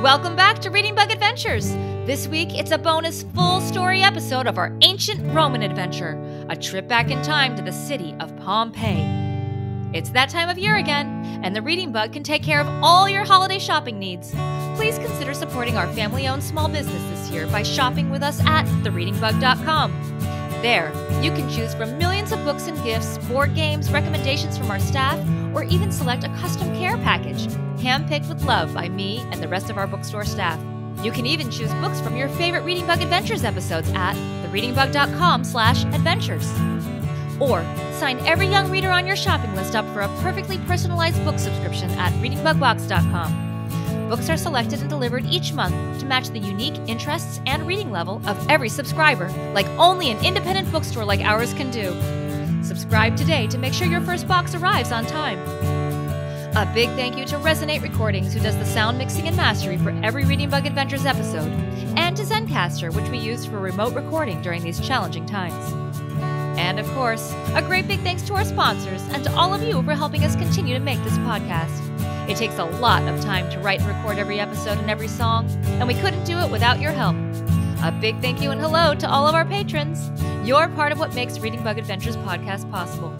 Welcome back to Reading Bug Adventures. This week, it's a bonus full-story episode of our ancient Roman adventure, a trip back in time to the city of Pompeii. It's that time of year again, and the Reading Bug can take care of all your holiday shopping needs. Please consider supporting our family-owned small business this year by shopping with us at thereadingbug.com. There, you can choose from millions of books and gifts, board games, recommendations from our staff, or even select a custom care package, handpicked with love by me and the rest of our bookstore staff. You can even choose books from your favorite Reading Bug Adventures episodes at thereadingbug.com/adventures. Or sign every young reader on your shopping list up for a perfectly personalized book subscription at readingbugbox.com. Books are selected and delivered each month to match the unique interests and reading level of every subscriber, like only an independent bookstore like ours can do. Subscribe today to make sure your first box arrives on time. A big thank you to Resonate Recordings, who does the sound mixing and mastering for every Reading Bug Adventures episode, and to Zencastr, which we use for remote recording during these challenging times. And of course, a great big thanks to our sponsors and to all of you for helping us continue to make this podcast. It takes a lot of time to write and record every episode and every song, and we couldn't do it without your help. A big thank you and hello to all of our patrons. You're part of what makes Reading Bug Adventures podcast possible.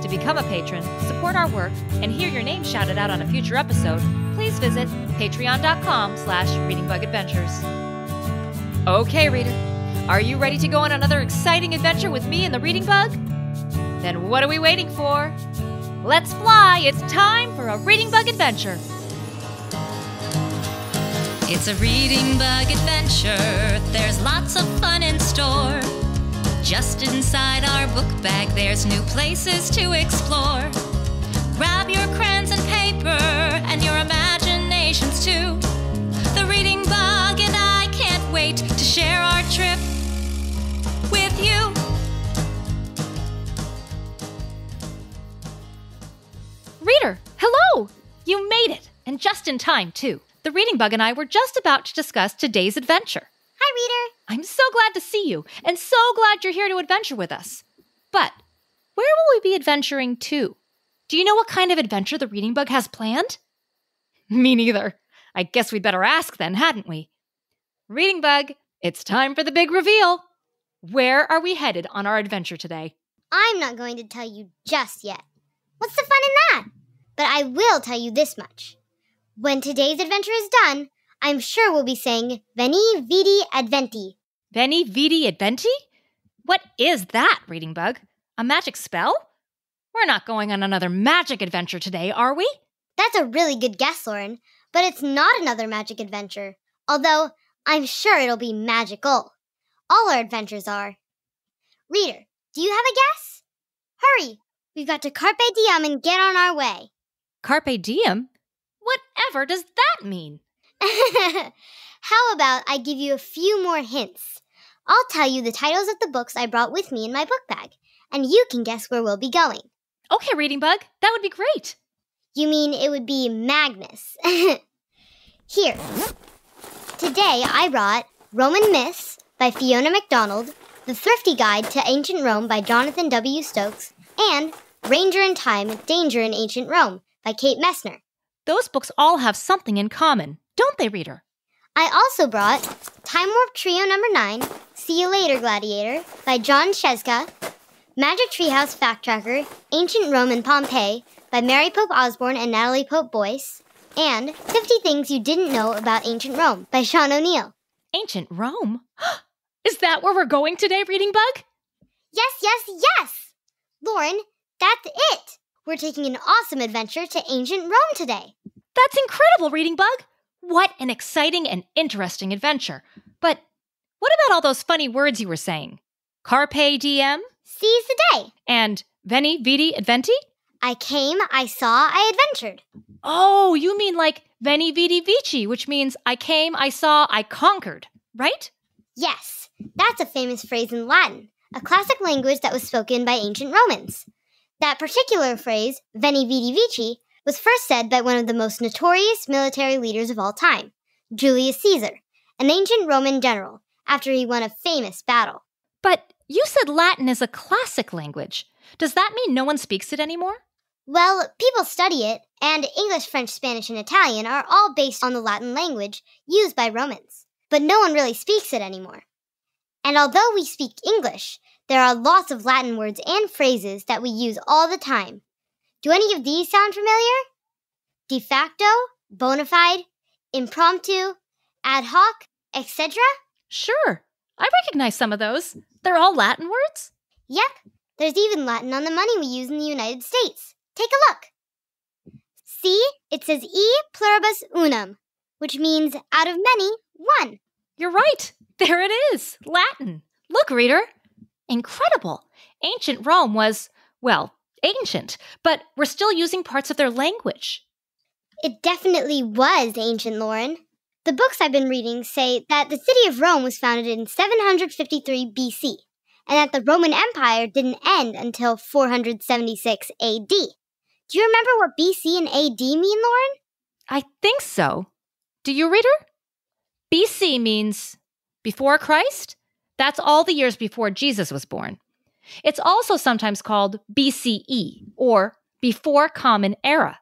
To become a patron, support our work, and hear your name shouted out on a future episode, please visit patreon.com/readingbugadventures. Okay, reader, are you ready to go on another exciting adventure with me and the Reading Bug? Then what are we waiting for? Let's fly! It's time for a Reading Bug adventure. It's a Reading Bug adventure. There's lots of fun in store. Just inside our book bag, there's new places to explore. Grab your crayons and paper and your imaginations too. The Reading Bug and I can't wait to share our trip with you. Reader, hello! You made it, and just in time, too. The Reading Bug and I were just about to discuss today's adventure. Hi, reader. I'm so glad to see you, and so glad you're here to adventure with us. But where will we be adventuring to? Do you know what kind of adventure the Reading Bug has planned? Me neither. I guess we'd better ask then, hadn't we? Reading Bug, it's time for the big reveal. Where are we headed on our adventure today? I'm not going to tell you just yet. What's the fun in that? But I will tell you this much. When today's adventure is done, I'm sure we'll be saying Veni Vidi Adventi. Veni Vidi Adventi? What is that, Reading Bug? A magic spell? We're not going on another magic adventure today, are we? That's a really good guess, Lauren, but it's not another magic adventure. Although, I'm sure it'll be magical. All our adventures are. Reader, do you have a guess? Hurry! We've got to Carpe Diem and get on our way. Carpe Diem? Whatever does that mean? How about I give you a few more hints? I'll tell you the titles of the books I brought with me in my book bag, and you can guess where we'll be going. Okay, Reading Bug, that would be great. You mean it would be Magnus. Here. Today I brought Roman Myths by Fiona MacDonald, The Thrifty Guide to Ancient Rome by Jonathan W. Stokes, and Ranger in Time, Danger in Ancient Rome by Kate Messner. Those books all have something in common, don't they, reader? I also brought Time Warp Trio number 9, See You Later, Gladiator, by John Sheska, Magic Treehouse Fact Tracker, Ancient Rome and Pompeii, by Mary Pope Osborne and Natalie Pope Boyce, and 50 Things You Didn't Know About Ancient Rome, by Sean O'Neill. Ancient Rome? Is that where we're going today, Reading Bug? Yes, yes, yes! Lauren, that's it! We're taking an awesome adventure to ancient Rome today. That's incredible, Reading Bug! What an exciting and interesting adventure. But what about all those funny words you were saying? Carpe diem? Seize the day. And Veni Vidi Adventi? I came, I saw, I adventured. Oh, you mean like Veni Vidi Vici, which means I came, I saw, I conquered, right? Yes, that's a famous phrase in Latin, a classic language that was spoken by ancient Romans. That particular phrase, Veni Vidi Vici, was first said by one of the most notorious military leaders of all time, Julius Caesar, an ancient Roman general, after he won a famous battle. But you said Latin is a classic language. Does that mean no one speaks it anymore? Well, people study it, and English, French, Spanish, and Italian are all based on the Latin language used by Romans. But no one really speaks it anymore. And although we speak English, there are lots of Latin words and phrases that we use all the time. Do any of these sound familiar? De facto, bona fide, impromptu, ad hoc, etc.? Sure, I recognize some of those. They're all Latin words? Yep, there's even Latin on the money we use in the United States. Take a look. See, it says e pluribus unum, which means out of many, one. You're right. There it is, Latin. Look, reader. Incredible. Ancient Rome was, well, ancient, but we're still using parts of their language. It definitely was ancient, Lauren. The books I've been reading say that the city of Rome was founded in 753 BC, and that the Roman Empire didn't end until 476 AD. Do you remember what BC and AD mean, Lauren? I think so. Do you, reader? BC means before Christ. That's all the years before Jesus was born. It's also sometimes called BCE, or before Common Era.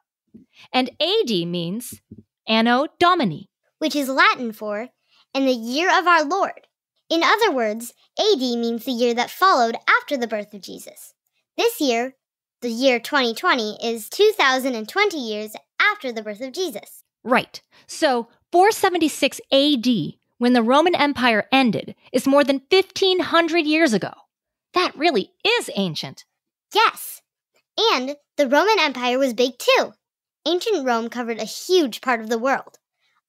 And AD means Anno Domini, which is Latin for in the year of our Lord. In other words, AD means the year that followed after the birth of Jesus. This year, the year 2020, is 2,020 years after the birth of Jesus. Right. So 476 AD, when the Roman Empire ended, is more than 1,500 years ago. That really is ancient. Yes. And the Roman Empire was big too. Ancient Rome covered a huge part of the world.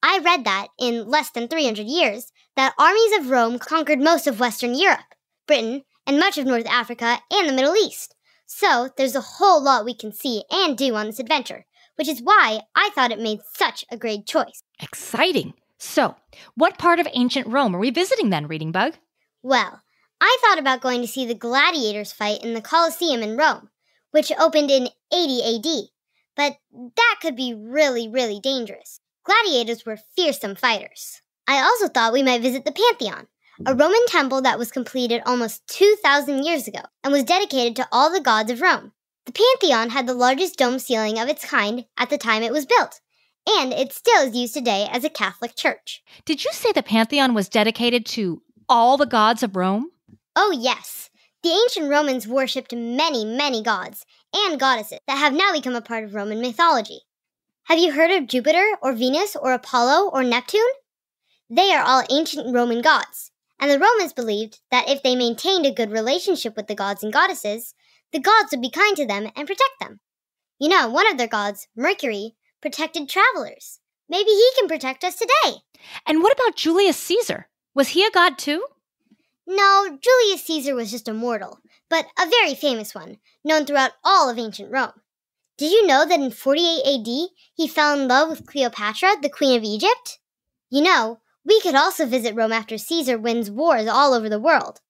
I read that, in less than 300 years, that armies of Rome conquered most of Western Europe, Britain, and much of North Africa and the Middle East. So, there's a whole lot we can see and do on this adventure, which is why I thought it made such a great choice. Exciting. So, what part of ancient Rome are we visiting then, Reading Bug? Well, I thought about going to see the gladiators fight in the Colosseum in Rome, which opened in 80 AD. But that could be really, really dangerous. Gladiators were fearsome fighters. I also thought we might visit the Pantheon, a Roman temple that was completed almost 2,000 years ago and was dedicated to all the gods of Rome. The Pantheon had the largest dome ceiling of its kind at the time it was built, and it still is used today as a Catholic church. Did you say the Pantheon was dedicated to all the gods of Rome? Oh, yes. The ancient Romans worshipped many, many gods and goddesses that have now become a part of Roman mythology. Have you heard of Jupiter or Venus or Apollo or Neptune? They are all ancient Roman gods, and the Romans believed that if they maintained a good relationship with the gods and goddesses, the gods would be kind to them and protect them. You know, one of their gods, Mercury, protected travelers. Maybe he can protect us today. And what about Julius Caesar? Was he a god too? No, Julius Caesar was just a mortal, but a very famous one, known throughout all of ancient Rome. Did you know that in 48 AD, he fell in love with Cleopatra, the Queen of Egypt? You know, we could also visit Rome after Caesar wins wars all over the world.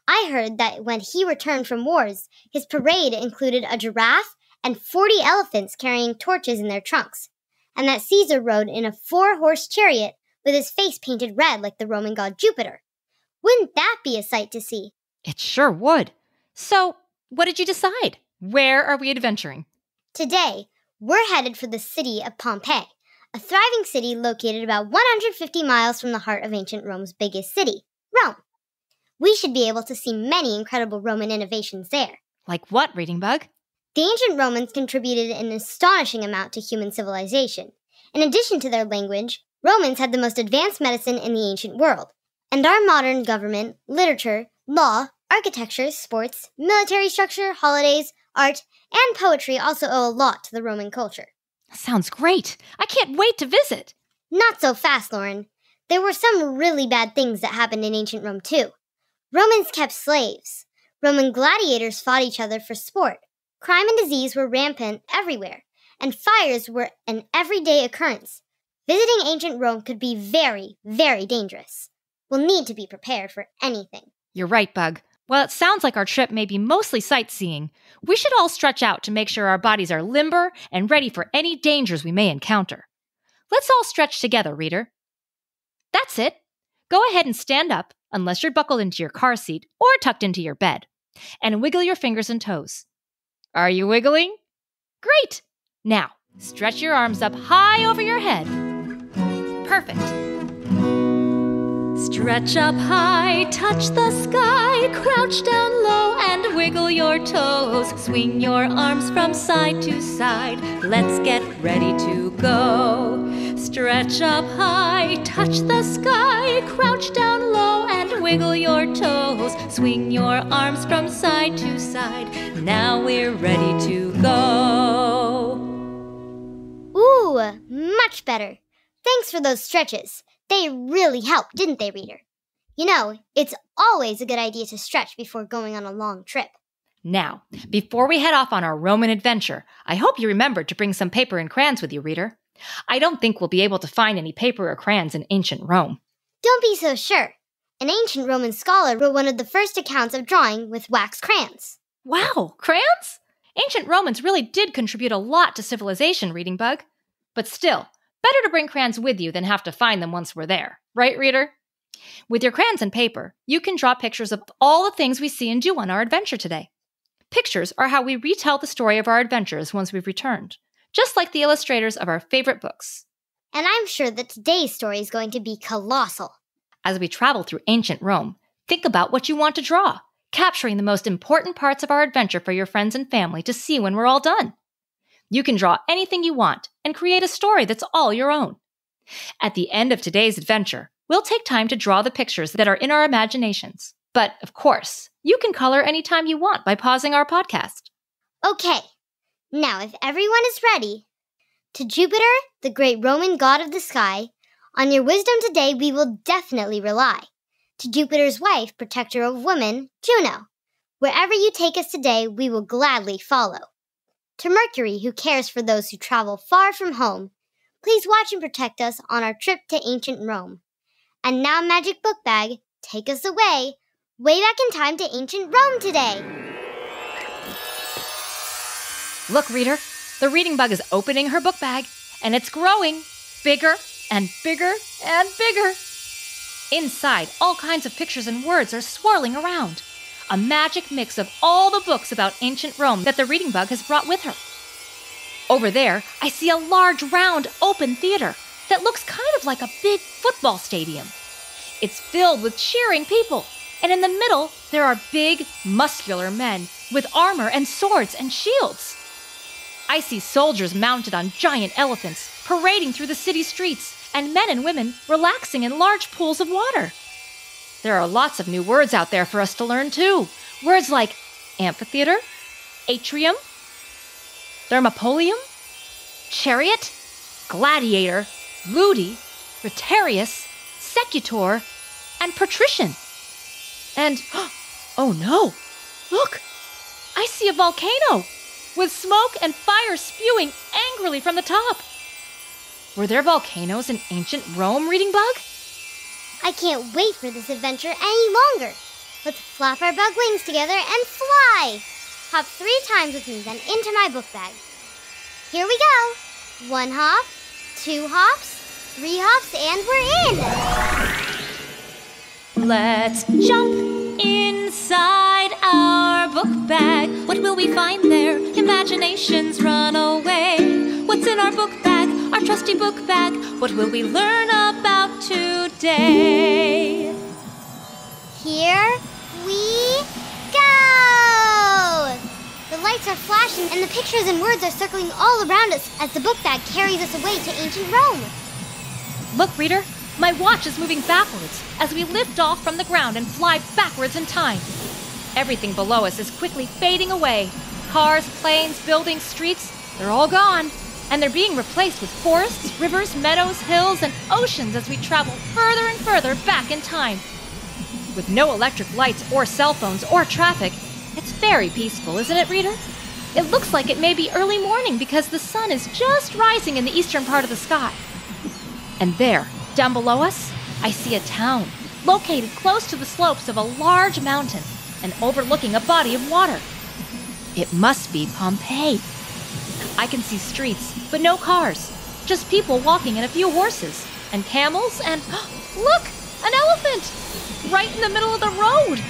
I heard that when he returned from wars, his parade included a giraffe and 40 elephants carrying torches in their trunks, and that Caesar rode in a 4-horse chariot with his face painted red like the Roman god Jupiter. Wouldn't that be a sight to see? It sure would. So, what did you decide? Where are we adventuring? Today, we're headed for the city of Pompeii, a thriving city located about 150 miles from the heart of ancient Rome's biggest city, Rome. We should be able to see many incredible Roman innovations there. Like what, Reading Bug? The ancient Romans contributed an astonishing amount to human civilization. In addition to their language, Romans had the most advanced medicine in the ancient world. And our modern government, literature, law, architecture, sports, military structure, holidays, art, and poetry also owe a lot to the Roman culture. Sounds great. I can't wait to visit. Not so fast, Lauren. There were some really bad things that happened in ancient Rome, too. Romans kept slaves. Roman gladiators fought each other for sport. Crime and disease were rampant everywhere, and fires were an everyday occurrence. Visiting ancient Rome could be very, very dangerous. We'll need to be prepared for anything. You're right, Bug. While it sounds like our trip may be mostly sightseeing, we should all stretch out to make sure our bodies are limber and ready for any dangers we may encounter. Let's all stretch together, reader. That's it. Go ahead and stand up, unless you're buckled into your car seat or tucked into your bed, and wiggle your fingers and toes. Are you wiggling? Great! Now, stretch your arms up high over your head. Perfect. Stretch up high, touch the sky, crouch down low and wiggle your toes. Swing your arms from side to side. Let's get ready to go. Stretch up high, touch the sky, crouch down low and wiggle your toes. Swing your arms from side to side. Now we're ready to go. Ooh, much better. Thanks for those stretches. They really helped, didn't they, reader? You know, it's always a good idea to stretch before going on a long trip. Now, before we head off on our Roman adventure, I hope you remembered to bring some paper and crayons with you, reader. I don't think we'll be able to find any paper or crayons in ancient Rome. Don't be so sure. An ancient Roman scholar wrote one of the first accounts of drawing with wax crayons. Wow, crayons? Ancient Romans really did contribute a lot to civilization, Reading Bug. But still, better to bring crayons with you than have to find them once we're there. Right, reader? With your crayons and paper, you can draw pictures of all the things we see and do on our adventure today. Pictures are how we retell the story of our adventures once we've returned, just like the illustrators of our favorite books. And I'm sure that today's story is going to be colossal. As we travel through ancient Rome, think about what you want to draw, capturing the most important parts of our adventure for your friends and family to see when we're all done. You can draw anything you want and create a story that's all your own. At the end of today's adventure, we'll take time to draw the pictures that are in our imaginations. But, of course, you can color anytime you want by pausing our podcast. Okay, now if everyone is ready, to Jupiter, the great Roman god of the sky, on your wisdom today we will definitely rely. To Jupiter's wife, protector of women, Juno, wherever you take us today, we will gladly follow. To Mercury, who cares for those who travel far from home, please watch and protect us on our trip to ancient Rome. And now, Magic Book Bag, take us away, way back in time to ancient Rome today. Look, reader, the Reading Bug is opening her book bag, and it's growing bigger and bigger and bigger. Inside, all kinds of pictures and words are swirling around. A magic mix of all the books about ancient Rome that the Reading Bug has brought with her. Over there, I see a large, round, open theater that looks kind of like a big football stadium. It's filled with cheering people, and in the middle, there are big, muscular men with armor and swords and shields. I see soldiers mounted on giant elephants parading through the city streets, and men and women relaxing in large pools of water. There are lots of new words out there for us to learn, too. Words like amphitheater, atrium, thermopolium, chariot, gladiator, ludi, rotarius, secutor, and patrician. And, oh no, look, I see a volcano with smoke and fire spewing angrily from the top. Were there volcanoes in ancient Rome, Reading Bug? I can't wait for this adventure any longer. Let's flap our bug wings together and fly. Hop 3 times with me, then into my book bag. Here we go. 1 hop, 2 hops, 3 hops, and we're in. Let's jump inside our book bag. What will we find there? Imaginations run away. What's in our book bag? Our trusty book bag. What will we learn about today? Here we go! The lights are flashing and the pictures and words are circling all around us as the book bag carries us away to ancient Rome. Look, reader, my watch is moving backwards as we lift off from the ground and fly backwards in time. Everything below us is quickly fading away. Cars, planes, buildings, streets, they're all gone. And they're being replaced with forests, rivers, meadows, hills, and oceans as we travel further and further back in time. With no electric lights or cell phones or traffic, it's very peaceful, isn't it, reader? It looks like it may be early morning because the sun is just rising in the eastern part of the sky. And there, down below us, I see a town located close to the slopes of a large mountain and overlooking a body of water. It must be Pompeii. I can see streets, but no cars. Just people walking and a few horses, and camels, and look, an elephant, right in the middle of the road.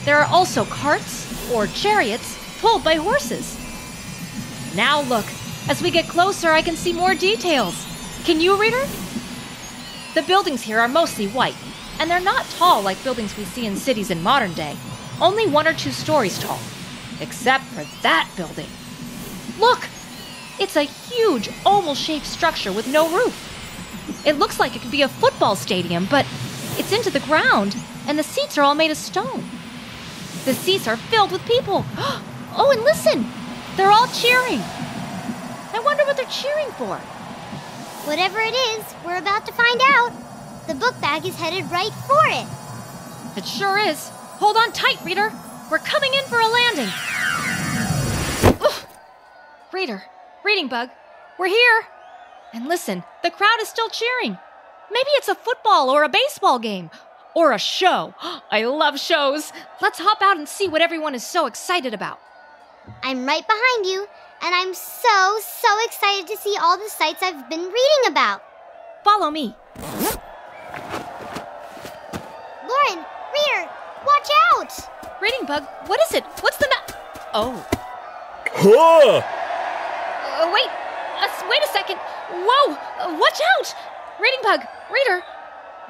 There are also carts, or chariots, pulled by horses. Now look. As we get closer, I can see more details. Can you, reader? The buildings here are mostly white, and they're not tall like buildings we see in cities in modern day. Only 1 or 2 stories tall. Except for that building. Look! It's a huge, oval-shaped structure with no roof. It looks like it could be a football stadium, but it's into the ground, and the seats are all made of stone. The seats are filled with people. Oh, and listen! They're all cheering. I wonder what they're cheering for. Whatever it is, we're about to find out. The book bag is headed right for it. It sure is. Hold on tight, reader. We're coming in for a landing. Ugh. Reader, reading bug, we're here. And listen, the crowd is still cheering. Maybe it's a football or a baseball game. Or a show. I love shows. Let's hop out and see what everyone is so excited about. I'm right behind you, and I'm so excited to see all the sights I've been reading about. Follow me. Lauren, reader, watch out! Reading bug, what is it? What's the Oh. Huh! Wait a second. Whoa, watch out! Reading bug, reader,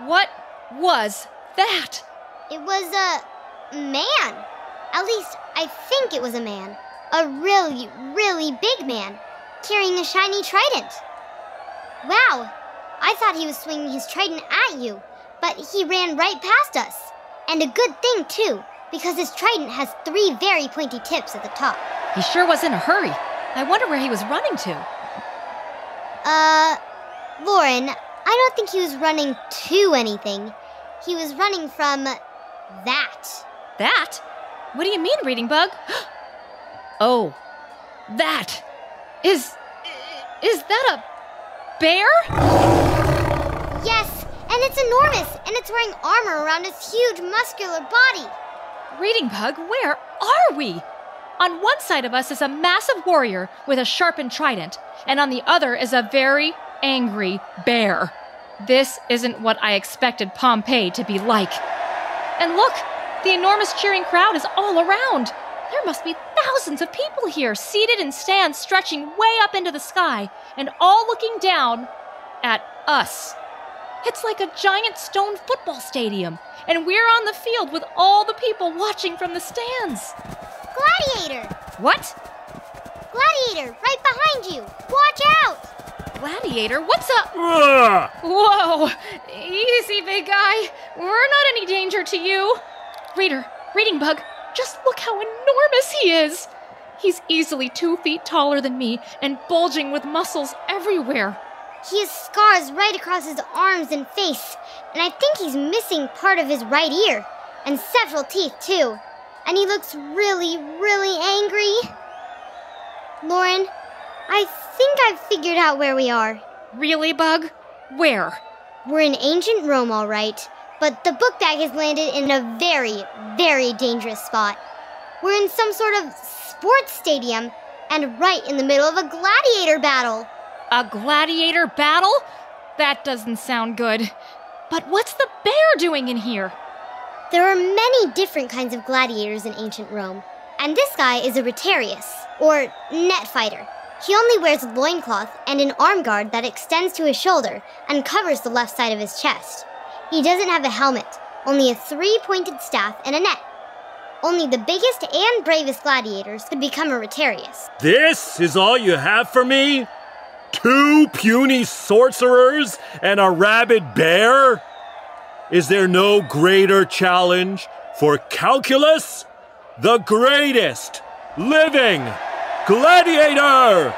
what was that? It was a man. At least, I think it was a man. A really big man, carrying a shiny trident. Wow, I thought he was swinging his trident at you, but he ran right past us. And a good thing, too, because his trident has 3 very pointy tips at the top. He sure was in a hurry. I wonder where he was running to. Lauren, I don't think he was running to anything. He was running from that. That? What do you mean, reading bug? Oh, that. Is that a bear? Yes, and it's enormous, and it's wearing armor around its huge muscular body. Reading bug, where are we? On one side of us is a massive warrior with a sharpened trident, and on the other is a very angry bear. This isn't what I expected Pompeii to be like. And look, the enormous cheering crowd is all around. There must be thousands of people here, seated in stands stretching way up into the sky, and all looking down at us. It's like a giant stone football stadium, and we're on the field with all the people watching from the stands. Gladiator! What? Gladiator, right behind you! Watch out! Gladiator, what's up? Ah! Whoa! Easy, big guy. We're not any danger to you. Reader, reading bug, just look how enormous he is. He's easily 2 feet taller than me and bulging with muscles everywhere. He has scars right across his arms and face, and I think he's missing part of his right ear, and several teeth too. And he looks really angry. Lauren, I think I've figured out where we are. Really, Bug? Where? We're in ancient Rome, all right, but the book bag has landed in a very dangerous spot. We're in some sort of sports stadium, and right in the middle of a gladiator battle. A gladiator battle? That doesn't sound good. But what's the bear doing in here? There are many different kinds of gladiators in ancient Rome, and this guy is a retiarius, or net fighter. He only wears a loincloth and an arm guard that extends to his shoulder and covers the left side of his chest. He doesn't have a helmet, only a 3-pointed staff and a net. Only the biggest and bravest gladiators could become a retiarius. This is all you have for me? 2 puny sorcerers and a rabid bear? Is there no greater challenge for calculus? The greatest living gladiator!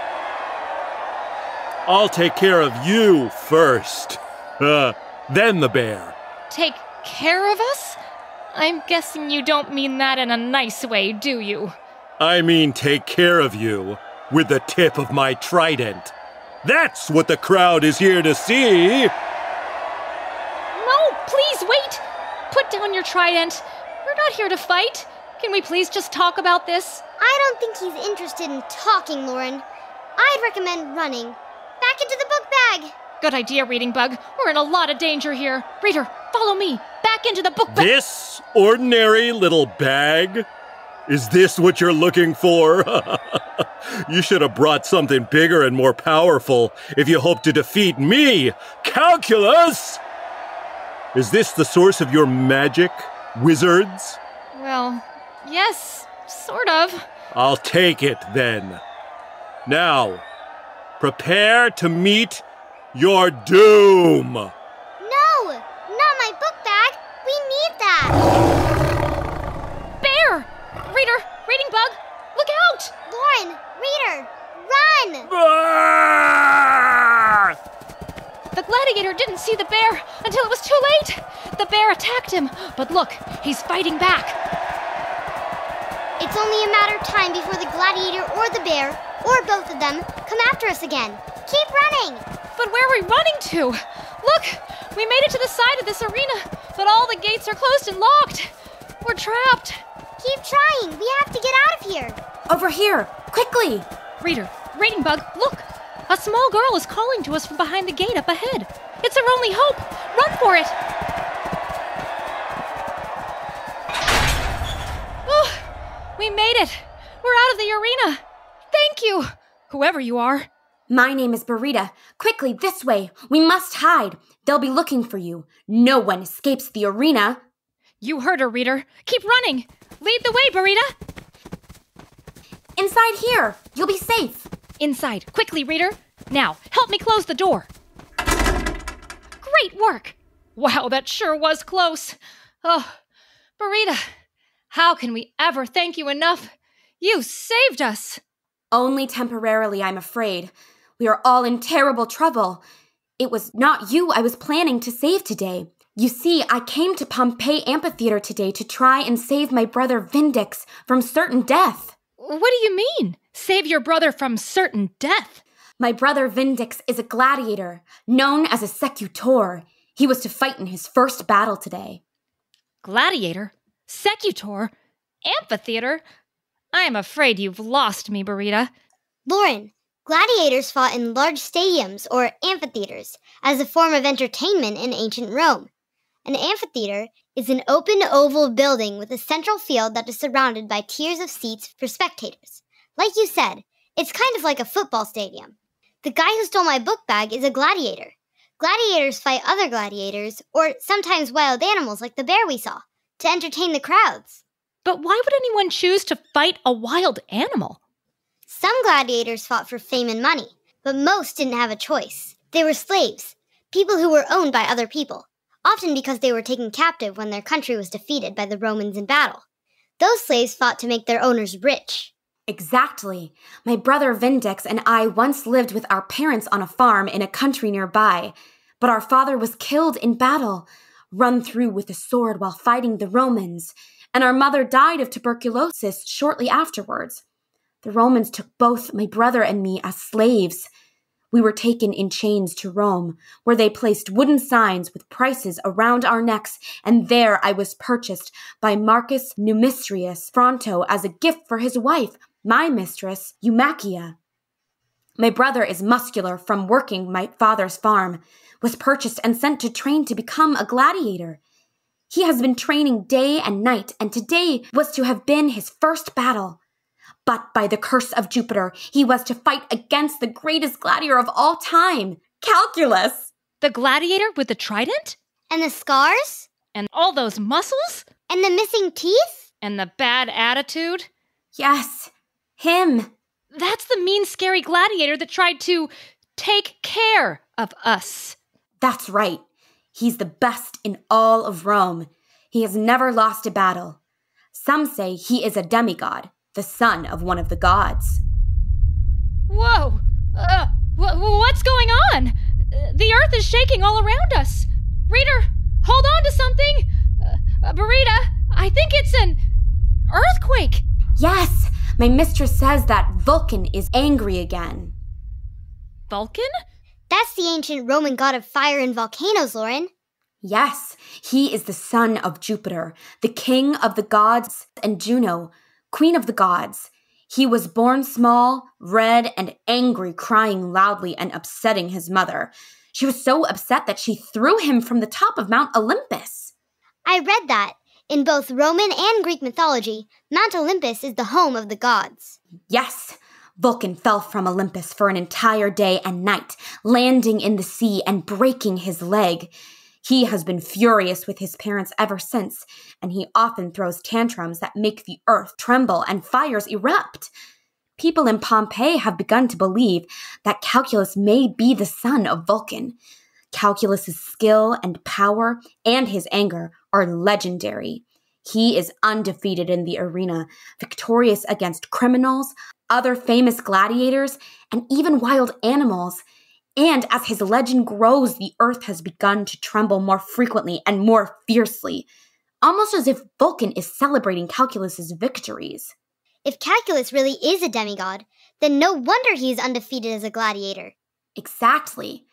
I'll take care of you first. Then the bear. Take care of us? I'm guessing you don't mean that in a nice way, do you? I mean take care of you with the tip of my trident. That's what the crowd is here to see. No, please wait! Put down your trident. We're not here to fight. Can we please just talk about this? I don't think he's interested in talking, Lauren. I'd recommend running. Back into the book bag. Good idea, Reading Bug. We're in a lot of danger here. Reader, follow me. Back into the book bag. This ordinary little bag Is this what you're looking for? You should have brought something bigger and more powerful if you hope to defeat me, Calculus! Is this the source of your magic, wizards? Well, yes, sort of. I'll take it then. Now, prepare to meet your doom! No! Not my book bag! We need that! Bear! Reader! Reading bug! Look out! Lauren! Reader! Run! Ah! The gladiator didn't see the bear until it was too late. The bear attacked him, but look, he's fighting back. It's only a matter of time before the gladiator or the bear, or both of them, come after us again. Keep running! But where are we running to? Look, we made it to the side of this arena, but all the gates are closed and locked. We're trapped. Keep trying! We have to get out of here! Over here! Quickly! Reader, Reading Bug, look! A small girl is calling to us from behind the gate up ahead. It's our only hope. Run for it! Oh, we made it. We're out of the arena. Thank you, whoever you are. My name is Burrita. Quickly, this way. We must hide. They'll be looking for you. No one escapes the arena. You heard her, Reader. Keep running. Lead the way, Burrita. Inside here. You'll be safe. Inside. Quickly, Reader. Now, help me close the door. Great work. Wow, that sure was close. Oh, Burrita, how can we ever thank you enough? You saved us. Only temporarily, I'm afraid. We are all in terrible trouble. It was not you I was planning to save today. You see, I came to Pompeii Amphitheater today to try and save my brother Vindix from certain death. What do you mean? Save your brother from certain death? My brother Vindix is a gladiator, known as a secutor. He was to fight in his first battle today. Gladiator? Secutor? Amphitheater? I am afraid you've lost me, Burrita. Lauren, gladiators fought in large stadiums or amphitheaters as a form of entertainment in ancient Rome. An amphitheater is an open oval building with a central field that is surrounded by tiers of seats for spectators. Like you said, it's kind of like a football stadium. The guy who stole my book bag is a gladiator. Gladiators fight other gladiators, or sometimes wild animals like the bear we saw, to entertain the crowds. But why would anyone choose to fight a wild animal? Some gladiators fought for fame and money, but most didn't have a choice. They were slaves, people who were owned by other people, often because they were taken captive when their country was defeated by the Romans in battle. Those slaves fought to make their owners rich. Exactly. My brother Vindix and I once lived with our parents on a farm in a country nearby, but our father was killed in battle, run through with a sword while fighting the Romans, and our mother died of tuberculosis shortly afterwards. The Romans took both my brother and me as slaves. We were taken in chains to Rome, where they placed wooden signs with prices around our necks, and there I was purchased by Marcus Numistrius Fronto as a gift for his wife, my mistress, Eumachia. My brother is muscular from working my father's farm, was purchased and sent to train to become a gladiator. He has been training day and night, and today was to have been his first battle. But by the curse of Jupiter, he was to fight against the greatest gladiator of all time, Calculus. The gladiator with the trident? And the scars? And all those muscles? And the missing teeth? And the bad attitude? Yes, him. That's the mean, scary gladiator that tried to take care of us. That's right. He's the best in all of Rome. He has never lost a battle. Some say he is a demigod, the son of one of the gods. Whoa! What's going on? The earth is shaking all around us. Reader, hold on to something. Burrita, I think it's an earthquake. Yes, my mistress says that Vulcan is angry again. Vulcan? That's the ancient Roman god of fire and volcanoes, Lauren. Yes, he is the son of Jupiter, the king of the gods, and Juno, queen of the gods. He was born small, red, and angry, crying loudly and upsetting his mother. She was so upset that she threw him from the top of Mount Olympus. I read that. In both Roman and Greek mythology, Mount Olympus is the home of the gods. Yes, Vulcan fell from Olympus for an entire day and night, landing in the sea and breaking his leg. He has been furious with his parents ever since, and he often throws tantrums that make the earth tremble and fires erupt. People in Pompeii have begun to believe that Calculus may be the son of Vulcan. Calculus's skill and power and his anger are legendary. He is undefeated in the arena, victorious against criminals, other famous gladiators, and even wild animals. And as his legend grows, the earth has begun to tremble more frequently and more fiercely, almost as if Vulcan is celebrating Calculus's victories. If Calculus really is a demigod, then no wonder he is undefeated as a gladiator. Exactly.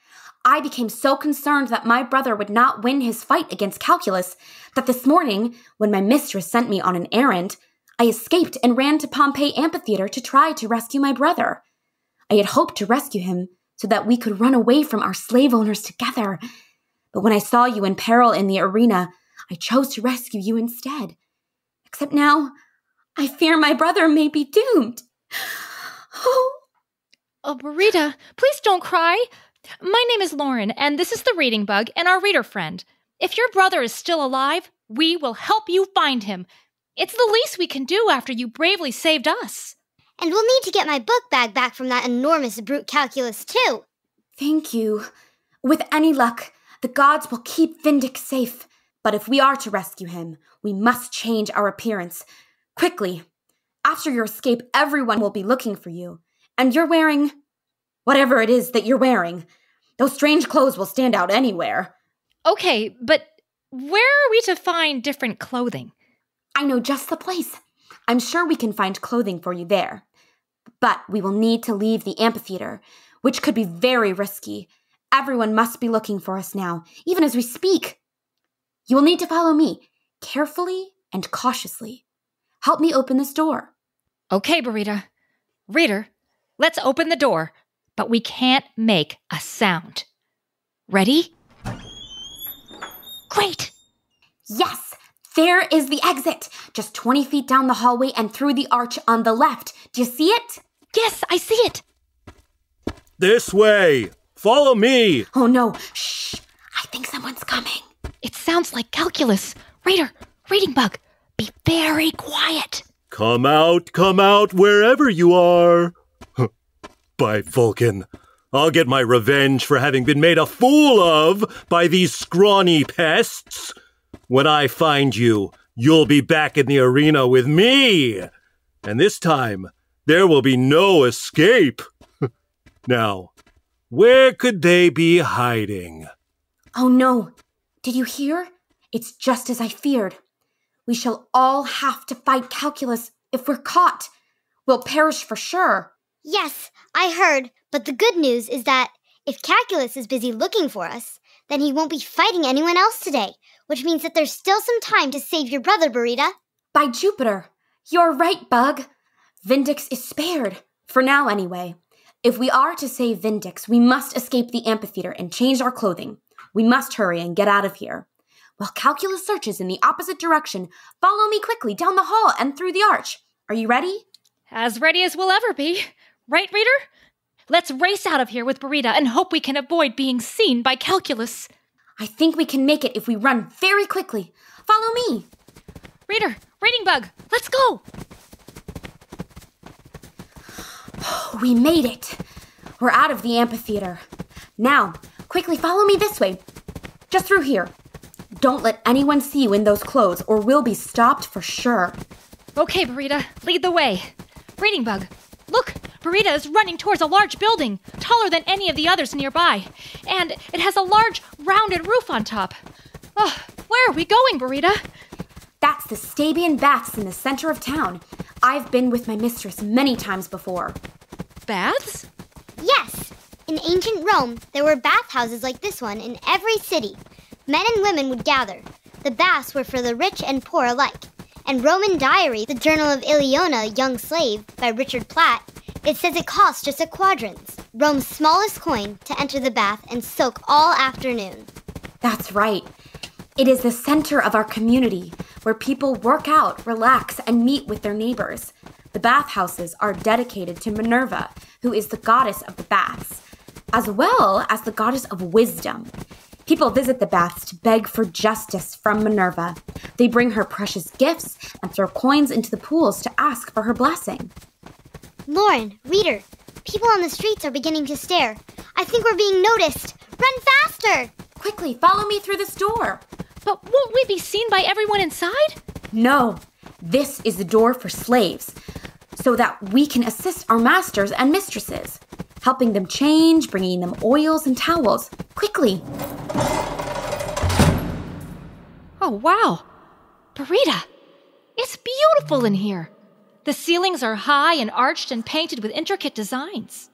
I became so concerned that my brother would not win his fight against Calculus that this morning, when my mistress sent me on an errand, I escaped and ran to Pompeii Amphitheater to try to rescue my brother. I had hoped to rescue him so that we could run away from our slave owners together. But when I saw you in peril in the arena, I chose to rescue you instead. Except now, I fear my brother may be doomed. Oh, Burrita, please don't cry. My name is Lauren, and this is the Reading Bug and our reader friend. If your brother is still alive, we will help you find him. It's the least we can do after you bravely saved us. And we'll need to get my book bag back from that enormous brute Calculus, too. Thank you. With any luck, the gods will keep Vindix safe. But if we are to rescue him, we must change our appearance. Quickly. After your escape, everyone will be looking for you. And you're wearing whatever it is that you're wearing. Those strange clothes will stand out anywhere. Okay, but where are we to find different clothing? I know just the place. I'm sure we can find clothing for you there. But we will need to leave the amphitheater, which could be very risky. Everyone must be looking for us now, even as we speak. You will need to follow me, carefully and cautiously. Help me open this door. Okay, Burrita. Reader, let's open the door, but we can't make a sound. Ready? Great! Yes, there is the exit. Just 20 feet down the hallway and through the arch on the left. Do you see it? Yes, I see it. This way. Follow me. Oh no, shh. I think someone's coming. It sounds like Calculus. Reader, Reading Bug, be very quiet. Come out, wherever you are. By Vulcan, I'll get my revenge for having been made a fool of by these scrawny pests. When I find you, you'll be back in the arena with me. And this time, there will be no escape. Now, where could they be hiding? Oh no, did you hear? It's just as I feared. We shall all have to fight Calculus if we're caught. We'll perish for sure. Yes, I heard, but the good news is that if Calculus is busy looking for us, then he won't be fighting anyone else today, which means that there's still some time to save your brother, Burrita. By Jupiter, you're right, Bug. Vindix is spared, for now anyway. If we are to save Vindix, we must escape the amphitheater and change our clothing. We must hurry and get out of here. While Calculus searches in the opposite direction, follow me quickly down the hall and through the arch. Are you ready? As ready as we'll ever be. Right, Reader? Let's race out of here with Burrita and hope we can avoid being seen by Calculus. I think we can make it if we run very quickly. Follow me. Reader, Reading Bug, let's go! We made it. We're out of the amphitheater. Now, quickly follow me this way. Just through here. Don't let anyone see you in those clothes or we'll be stopped for sure. Okay, Burrita, lead the way. Reading Bug, look, Burrita is running towards a large building, taller than any of the others nearby. And it has a large, rounded roof on top. Oh, where are we going, Burrita? That's the Stabian Baths in the center of town. I've been with my mistress many times before. Baths? Yes, in ancient Rome, there were bathhouses like this one in every city. Men and women would gather. The baths were for the rich and poor alike. And Roman Diary, the Journal of Iliona, Young Slave, by Richard Platt, it says it cost just a quadrans, Rome's smallest coin, to enter the bath and soak all afternoon. That's right. It is the center of our community, where people work out, relax, and meet with their neighbors. The bathhouses are dedicated to Minerva, who is the goddess of the baths, as well as the goddess of wisdom. People visit the baths to beg for justice from Minerva. They bring her precious gifts and throw coins into the pools to ask for her blessing. Lauren, reader, people on the streets are beginning to stare. I think we're being noticed. Run faster! Quickly, follow me through this door. But won't we be seen by everyone inside? No, this is the door for slaves, so that we can assist our masters and mistresses, helping them change, bringing them oils and towels. Quickly. Oh, wow. Burrita, it's beautiful in here. The ceilings are high and arched and painted with intricate designs.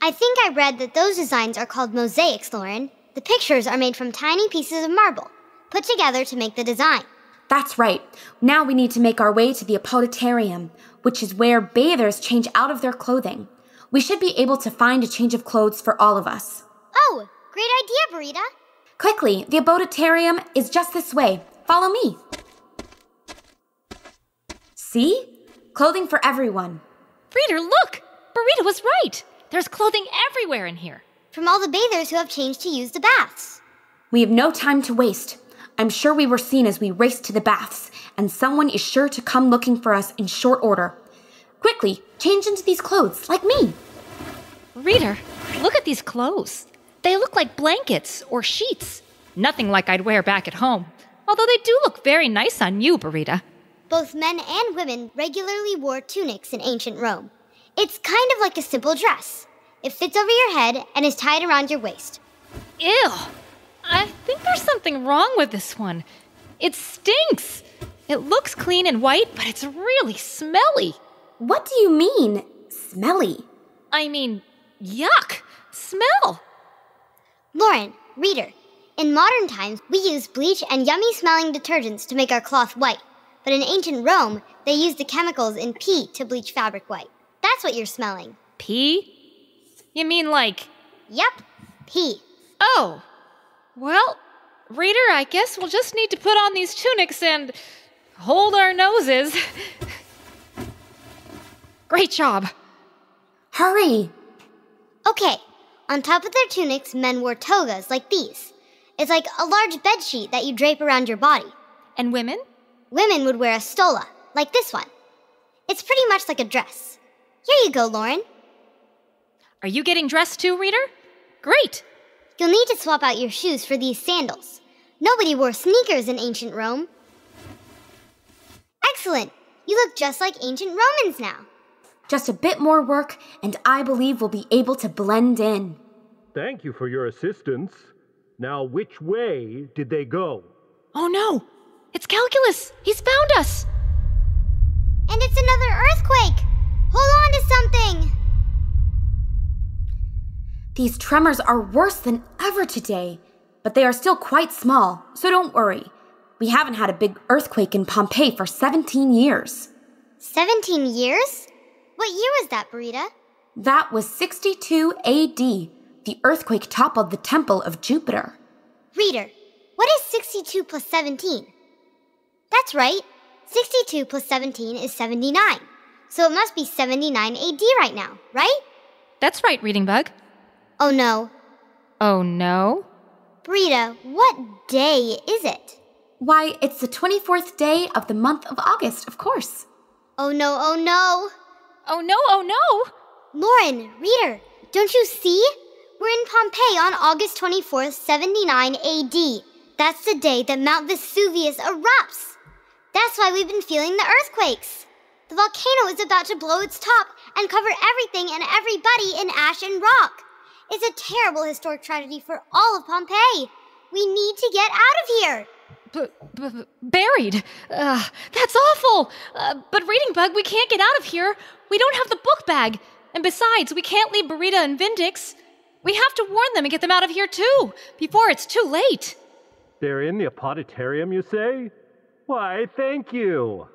I think I read that those designs are called mosaics, Lauren. The pictures are made from tiny pieces of marble, put together to make the design. That's right. Now we need to make our way to the Opaletarium, which is where bathers change out of their clothing. We should be able to find a change of clothes for all of us. Oh, great idea, Burrita. Quickly, the Opaletarium is just this way. Follow me. See? Clothing for everyone. Reader, look! Burrita was right. There's clothing everywhere in here. From all the bathers who have changed to use the baths. We have no time to waste. I'm sure we were seen as we raced to the baths, and someone is sure to come looking for us in short order. Quickly, change into these clothes, like me. Reader, look at these clothes. They look like blankets or sheets. Nothing like I'd wear back at home. Although they do look very nice on you, Burrita. Both men and women regularly wore tunics in ancient Rome. It's kind of like a simple dress. It fits over your head and is tied around your waist. Ew! I think there's something wrong with this one. It stinks! It looks clean and white, but it's really smelly. What do you mean, smelly? I mean, yuck! Smell! Lauren, reader, in modern times, we use bleach and yummy-smelling detergents to make our cloth white. But in ancient Rome, they used the chemicals in pee to bleach fabric white. That's what you're smelling. Pee? You mean like... Yep, pee. Oh. Well, reader, I guess we'll just need to put on these tunics and hold our noses. Great job. Hurry. Okay, on top of their tunics, men wore togas like these. It's like a large bedsheet that you drape around your body. And women? Women would wear a stola, like this one. It's pretty much like a dress. Here you go, Lauren. Are you getting dressed too, reader? Great. You'll need to swap out your shoes for these sandals. Nobody wore sneakers in ancient Rome. Excellent. You look just like ancient Romans now. Just a bit more work, and I believe we'll be able to blend in. Thank you for your assistance. Now, which way did they go? Oh no! It's Calculus! He's found us! And it's another earthquake! Hold on to something! These tremors are worse than ever today, but they are still quite small, so don't worry. We haven't had a big earthquake in Pompeii for 17 years. 17 years? What year was that, Burrita? That was 62 AD. The earthquake toppled the temple of Jupiter. Reader, what is 62 plus 17? That's right. 62 plus 17 is 79. So it must be 79 AD right now, right? That's right, Reading Bug. Oh no. Oh no? Burrita, what day is it? Why, it's the 24th day of the month of August, of course. Oh no, oh no. Oh no, oh no! Lauren, reader, don't you see? We're in Pompeii on August 24th, 79 AD. That's the day that Mount Vesuvius erupts. That's why we've been feeling the earthquakes. The volcano is about to blow its top and cover everything and everybody in ash and rock. It's a terrible historic tragedy for all of Pompeii. We need to get out of here. Buried? That's awful! But Reading Bug, we can't get out of here. We don't have the book bag. And besides, we can't leave Burrita and Vindix. We have to warn them and get them out of here too, before it's too late. They're in the Opaletarium, you say? Why, thank you.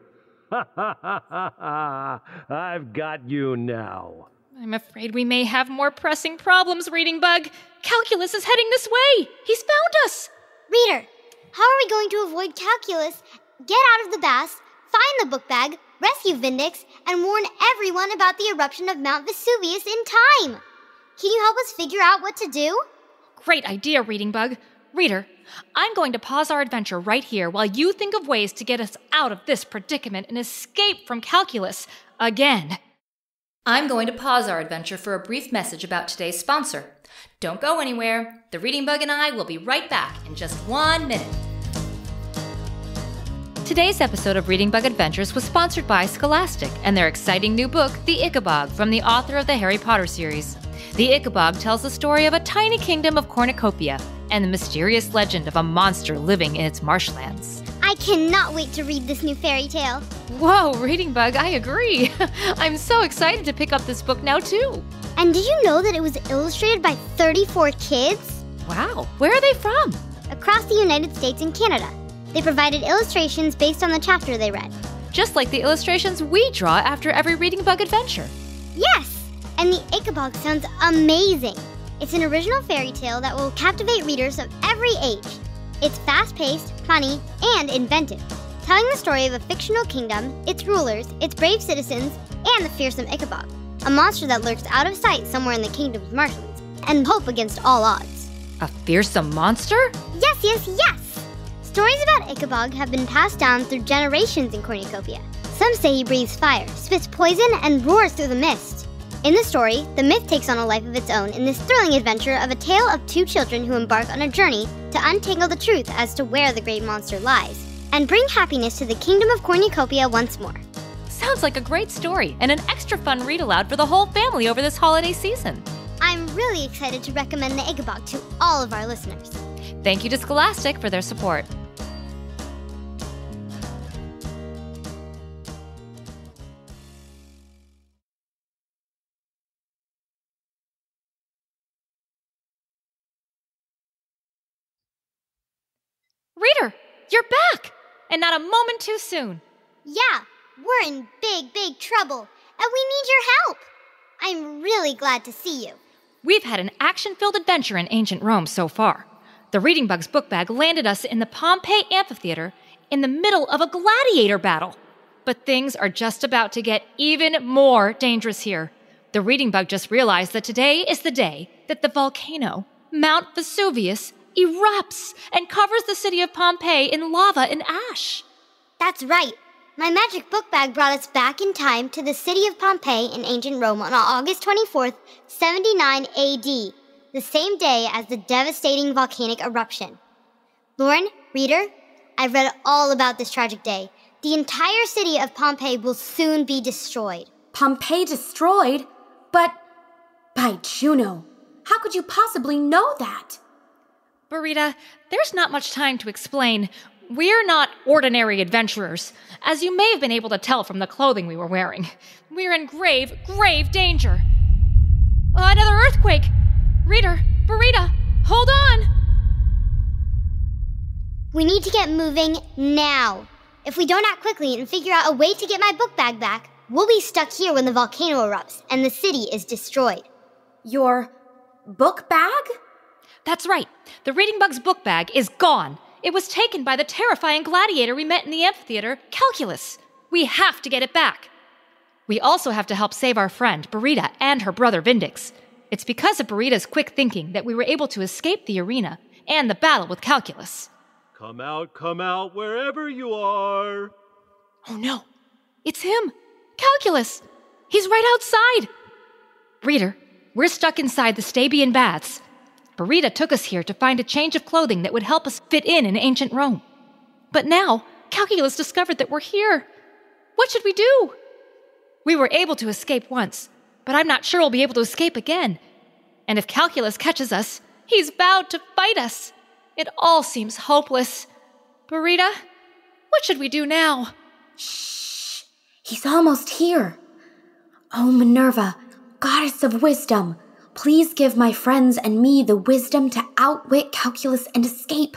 Ha ha ha ha ha. I've got you now. I'm afraid we may have more pressing problems, Reading Bug. Calculus is heading this way. He's found us. Reader, how are we going to avoid Calculus get out of the baths, find the book bag, rescue Vindex, and warn everyone about the eruption of Mount Vesuvius in time. Can you help us figure out what to do? Great idea, Reading Bug. Reader, I'm going to pause our adventure right here while you think of ways to get us out of this predicament and escape from calculus again. I'm going to pause our adventure for a brief message about today's sponsor. Don't go anywhere. The Reading Bug and I will be right back in just 1 minute. Today's episode of Reading Bug Adventures was sponsored by Scholastic and their exciting new book, The Ichabod, from the author of the Harry Potter series. The Ichabod tells the story of a tiny kingdom of cornucopia and the mysterious legend of a monster living in its marshlands. I cannot wait to read this new fairy tale. Whoa, Reading Bug, I agree. I'm so excited to pick up this book now, too. And did you know that it was illustrated by 34 kids? Wow, where are they from? Across the United States and Canada. They provided illustrations based on the chapter they read. Just like the illustrations we draw after every Reading Bug adventure. Yes! And the Ichabod sounds amazing. It's an original fairy tale that will captivate readers of every age. It's fast-paced, funny, and inventive, telling the story of a fictional kingdom, its rulers, its brave citizens, and the fearsome Ichabod, a monster that lurks out of sight somewhere in the kingdom's marshlands, and hope against all odds. A fearsome monster? Yes, yes, yes! Stories about Ichabod have been passed down through generations in Cornucopia. Some say he breathes fire, spits poison, and roars through the mist. In the story, the myth takes on a life of its own in this thrilling adventure of a tale of two children who embark on a journey to untangle the truth as to where the great monster lies, and bring happiness to the kingdom of Cornucopia once more. Sounds like a great story and an extra fun read-aloud for the whole family over this holiday season. I'm really excited to recommend the Ichabod to all of our listeners. Thank you to Scholastic for their support. Reader, you're back! And not a moment too soon. Yeah, we're in big, big trouble, and we need your help. I'm really glad to see you. We've had an action-filled adventure in ancient Rome so far. The Reading Bug's book bag landed us in the Pompeii amphitheater in the middle of a gladiator battle. But things are just about to get even more dangerous here. The Reading Bug just realized that today is the day that the volcano, Mount Vesuvius, erupts and covers the city of Pompeii in lava and ash. That's right. My magic book bag brought us back in time to the city of Pompeii in ancient Rome on August 24th, 79 AD, the same day as the devastating volcanic eruption. Lauren, reader, I've read all about this tragic day. The entire city of Pompeii will soon be destroyed. Pompeii destroyed? But by Juno, how could you possibly know that? Burrita, there's not much time to explain. We're not ordinary adventurers, as you may have been able to tell from the clothing we were wearing. We're in grave, grave danger. Another earthquake! Reader, Burrita, hold on! We need to get moving now. If we don't act quickly and figure out a way to get my book bag back, we'll be stuck here when the volcano erupts and the city is destroyed. Your book bag? That's right. The Reading Bug's book bag is gone. It was taken by the terrifying gladiator we met in the amphitheater, Calculus. We have to get it back. We also have to help save our friend, Burrita, and her brother, Vindex. It's because of Burrita's quick thinking that we were able to escape the arena and the battle with Calculus. Come out, wherever you are. Oh no, it's him, Calculus. He's right outside. Reader, we're stuck inside the Stabian baths. Burrita took us here to find a change of clothing that would help us fit in ancient Rome. But now, Calculus discovered that we're here. What should we do? We were able to escape once, but I'm not sure we'll be able to escape again. And if Calculus catches us, he's vowed to fight us. It all seems hopeless. Burrita, what should we do now? Shh! He's almost here. Oh, Minerva, goddess of wisdom, please give my friends and me the wisdom to outwit Calculus and escape.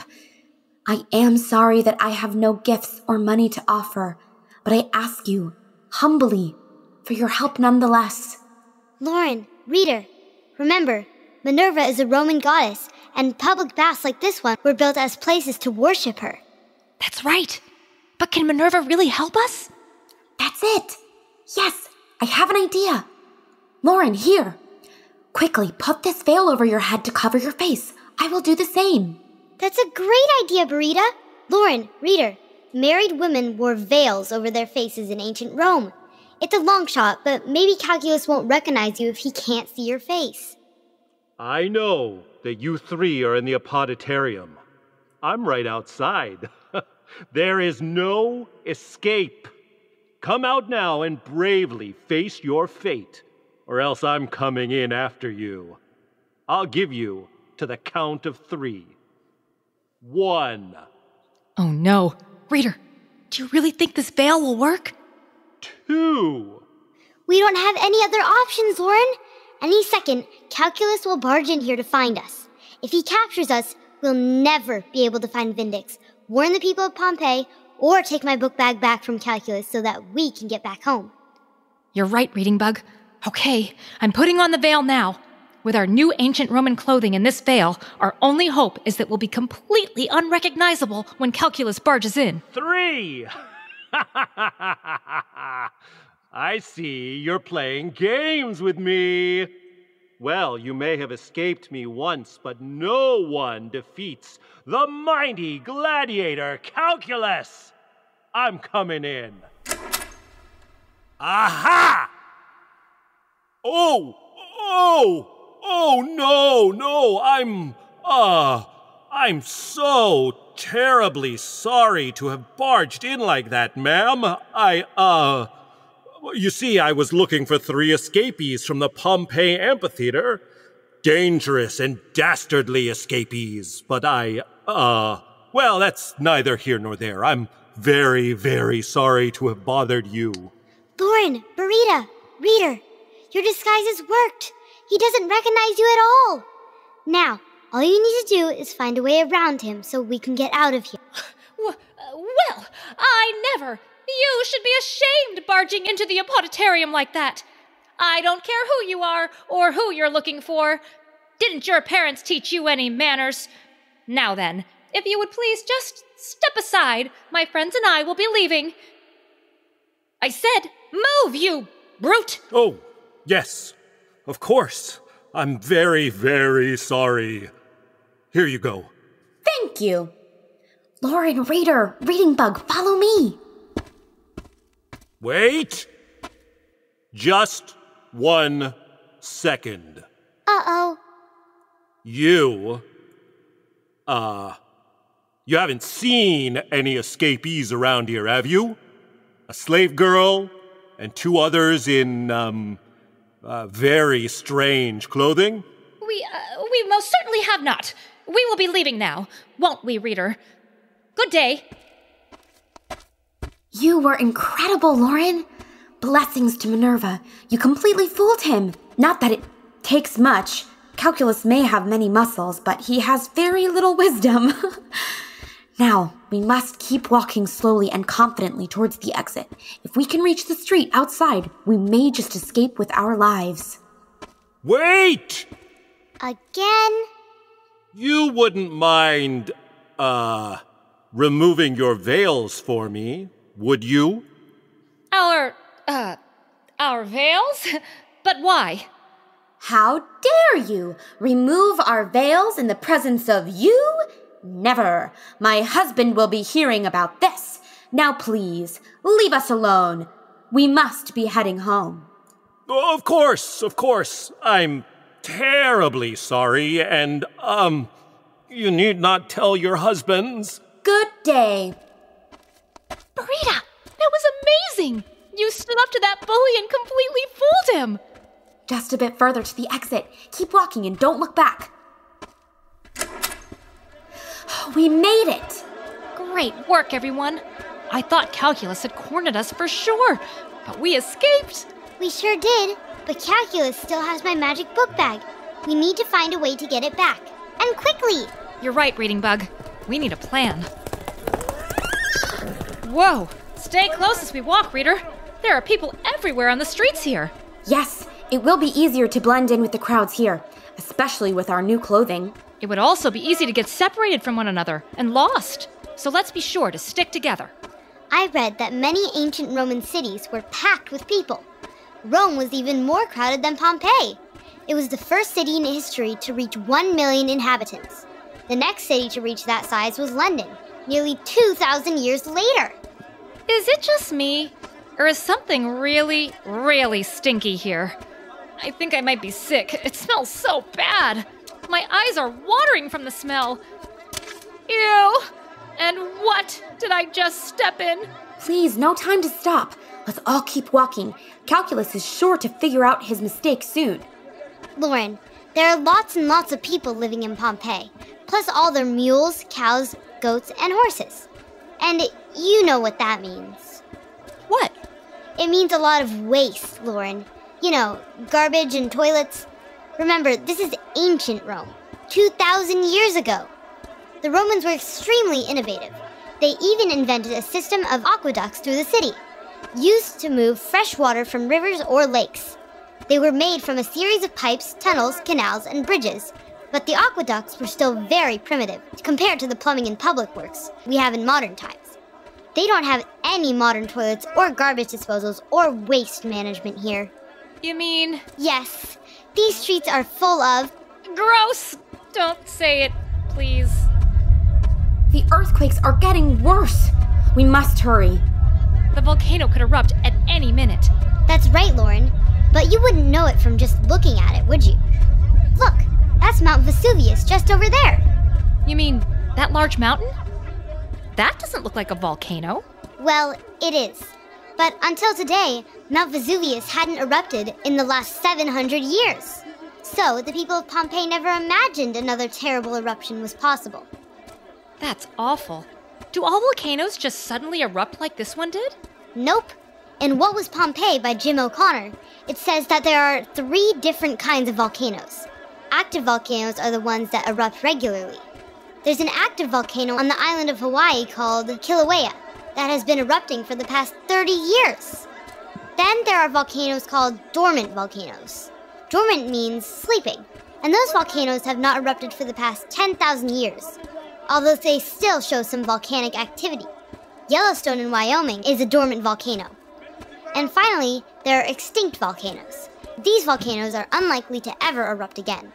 I am sorry that I have no gifts or money to offer, but I ask you, humbly, for your help nonetheless. Lauren, reader, remember, Minerva is a Roman goddess, and public baths like this one were built as places to worship her. That's right. But can Minerva really help us? That's it. Yes, I have an idea. Lauren, here. Quickly, put this veil over your head to cover your face. I will do the same. That's a great idea, Burita. Lauren, reader, married women wore veils over their faces in ancient Rome. It's a long shot, but maybe Calculus won't recognize you if he can't see your face. I know that you three are in the Opaletarium. I'm right outside. There is no escape. Come out now and bravely face your fate, or else I'm coming in after you. I'll give you to the count of 3. 1. Oh no. Reader, do you really think this veil will work? 2. We don't have any other options, Lauren. Any second, Calculus will barge in here to find us. If he captures us, we'll never be able to find Vindix, warn the people of Pompeii, or take my book bag back from Calculus so that we can get back home. You're right, Reading Bug. Okay, I'm putting on the veil now. With our new ancient Roman clothing in this veil, our only hope is that we'll be completely unrecognizable when Calculus barges in. 3! I see you're playing games with me. Well, you may have escaped me once, but no one defeats the mighty gladiator Calculus. I'm coming in. Aha! Oh, no, I'm so terribly sorry to have barged in like that, ma'am. You see, I was looking for 3 escapees from the Pompeii amphitheater. Dangerous and dastardly escapees, but well, that's neither here nor there. I'm very, very sorry to have bothered you. Lauren, Burita, reader, your disguises worked. He doesn't recognize you at all. Now, all you need to do is find a way around him so we can get out of here. Well, I never. You should be ashamed barging into the Opaletarium like that. I don't care who you are or who you're looking for. Didn't your parents teach you any manners? Now then, if you would please just step aside, my friends and I will be leaving. I said, move, you brute! Oh, yes, of course. I'm very, very sorry. Here you go. Thank you. Lauren, reader, Reading Bug, follow me. Wait! Just 1 second. Uh-oh. You haven't seen any escapees around here, have you? A slave girl and 2 others in, very strange clothing? We most certainly have not. We will be leaving now, won't we, reader? Good day. You were incredible, Lauren. Blessings to Minerva. You completely fooled him. Not that it takes much. Calculus may have many muscles, but he has very little wisdom. Now, we must keep walking slowly and confidently towards the exit. If we can reach the street outside, we may just escape with our lives. Wait! Again? You wouldn't mind, removing your veils for me, would you? Our veils? But why? How dare you remove our veils in the presence of you? Never. My husband will be hearing about this. Now please, leave us alone. We must be heading home. Of course. I'm terribly sorry, and, you need not tell your husbands. Good day. Burita, that was amazing! You stood up to that bully and completely fooled him! Just a bit further to the exit. Keep walking and don't look back. We made it! Great work, everyone. I thought Calculus had cornered us for sure, but we escaped. We sure did, but Calculus still has my magic book bag. We need to find a way to get it back. And quickly! You're right, Reading Bug. We need a plan. Whoa! Stay close as we walk, reader. There are people everywhere on the streets here. Yes, it will be easier to blend in with the crowds here, especially with our new clothing. It would also be easy to get separated from one another and lost. So let's be sure to stick together. I read that many ancient Roman cities were packed with people. Rome was even more crowded than Pompeii. It was the first city in history to reach 1 million inhabitants. The next city to reach that size was London, nearly 2,000 years later. Is it just me? Or is something really, really stinky here? I think I might be sick. It smells so bad. My eyes are watering from the smell. Ew! And what did I just step in? Please, no time to stop. Let's all keep walking. Calculus is sure to figure out his mistake soon. Lauren, there are lots and lots of people living in Pompeii, plus all their mules, cows, goats, and horses. And you know what that means. What? It means a lot of waste, Lauren. You know, garbage and toilets. Remember, this is ancient Rome, 2,000 years ago. The Romans were extremely innovative. They even invented a system of aqueducts through the city, used to move fresh water from rivers or lakes. They were made from a series of pipes, tunnels, canals, and bridges, but the aqueducts were still very primitive compared to the plumbing and public works we have in modern times. They don't have any modern toilets or garbage disposals or waste management here. You mean... Yes, these streets are full of... Gross! Don't say it, please. The earthquakes are getting worse. We must hurry. The volcano could erupt at any minute. That's right, Lauren. But you wouldn't know it from just looking at it, would you? Look, that's Mount Vesuvius just over there. You mean that large mountain? That doesn't look like a volcano. Well, it is. But until today, Mount Vesuvius hadn't erupted in the last 700 years. So the people of Pompeii never imagined another terrible eruption was possible. That's awful. Do all volcanoes just suddenly erupt like this one did? Nope. In What Was Pompeii by Jim O'Connor, it says that there are 3 different kinds of volcanoes. Active volcanoes are the ones that erupt regularly. There's an active volcano on the island of Hawaii called Kilauea that has been erupting for the past 30 years. Then there are volcanoes called dormant volcanoes. Dormant means sleeping, and those volcanoes have not erupted for the past 10,000 years, although they still show some volcanic activity. Yellowstone in Wyoming is a dormant volcano. And finally, there are extinct volcanoes. These volcanoes are unlikely to ever erupt again.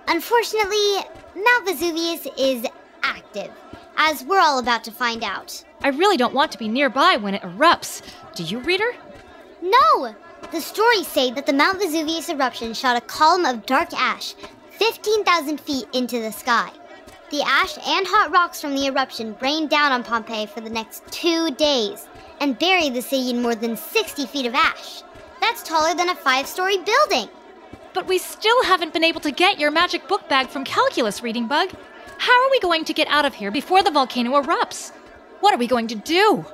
Unfortunately, Mount Vesuvius is active, as we're all about to find out. I really don't want to be nearby when it erupts. Do you, reader? No! The stories say that the Mount Vesuvius eruption shot a column of dark ash 15,000 feet into the sky. The ash and hot rocks from the eruption rained down on Pompeii for the next 2 days and buried the city in more than 60 feet of ash. That's taller than a 5-story building. But we still haven't been able to get your magic book bag from Calculus, Reading Bug. How are we going to get out of here before the volcano erupts? What are we going to do?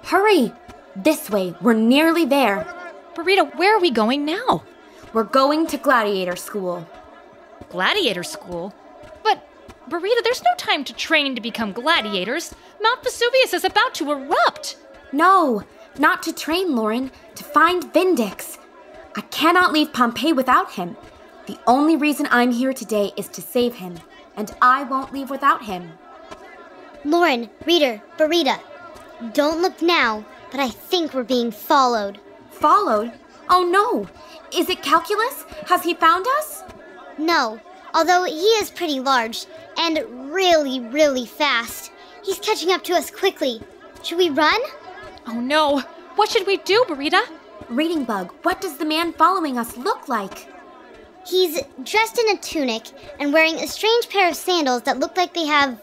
Hurry! This way, we're nearly there. Burrito, where are we going now? We're going to gladiator school. Gladiator school? But, Burrito, there's no time to train to become gladiators. Mount Vesuvius is about to erupt. No, not to train, Lauren, to find Vindix. I cannot leave Pompeii without him. The only reason I'm here today is to save him, and I won't leave without him. Lauren, reader, Burrito, don't look now, but I think we're being followed. Followed? Oh no! Is it Calculus? Has he found us? No, although he is pretty large and really, really fast. He's catching up to us quickly. Should we run? Oh no! What should we do, Burrito? Reading Bug, what does the man following us look like? He's dressed in a tunic and wearing a strange pair of sandals that look like they have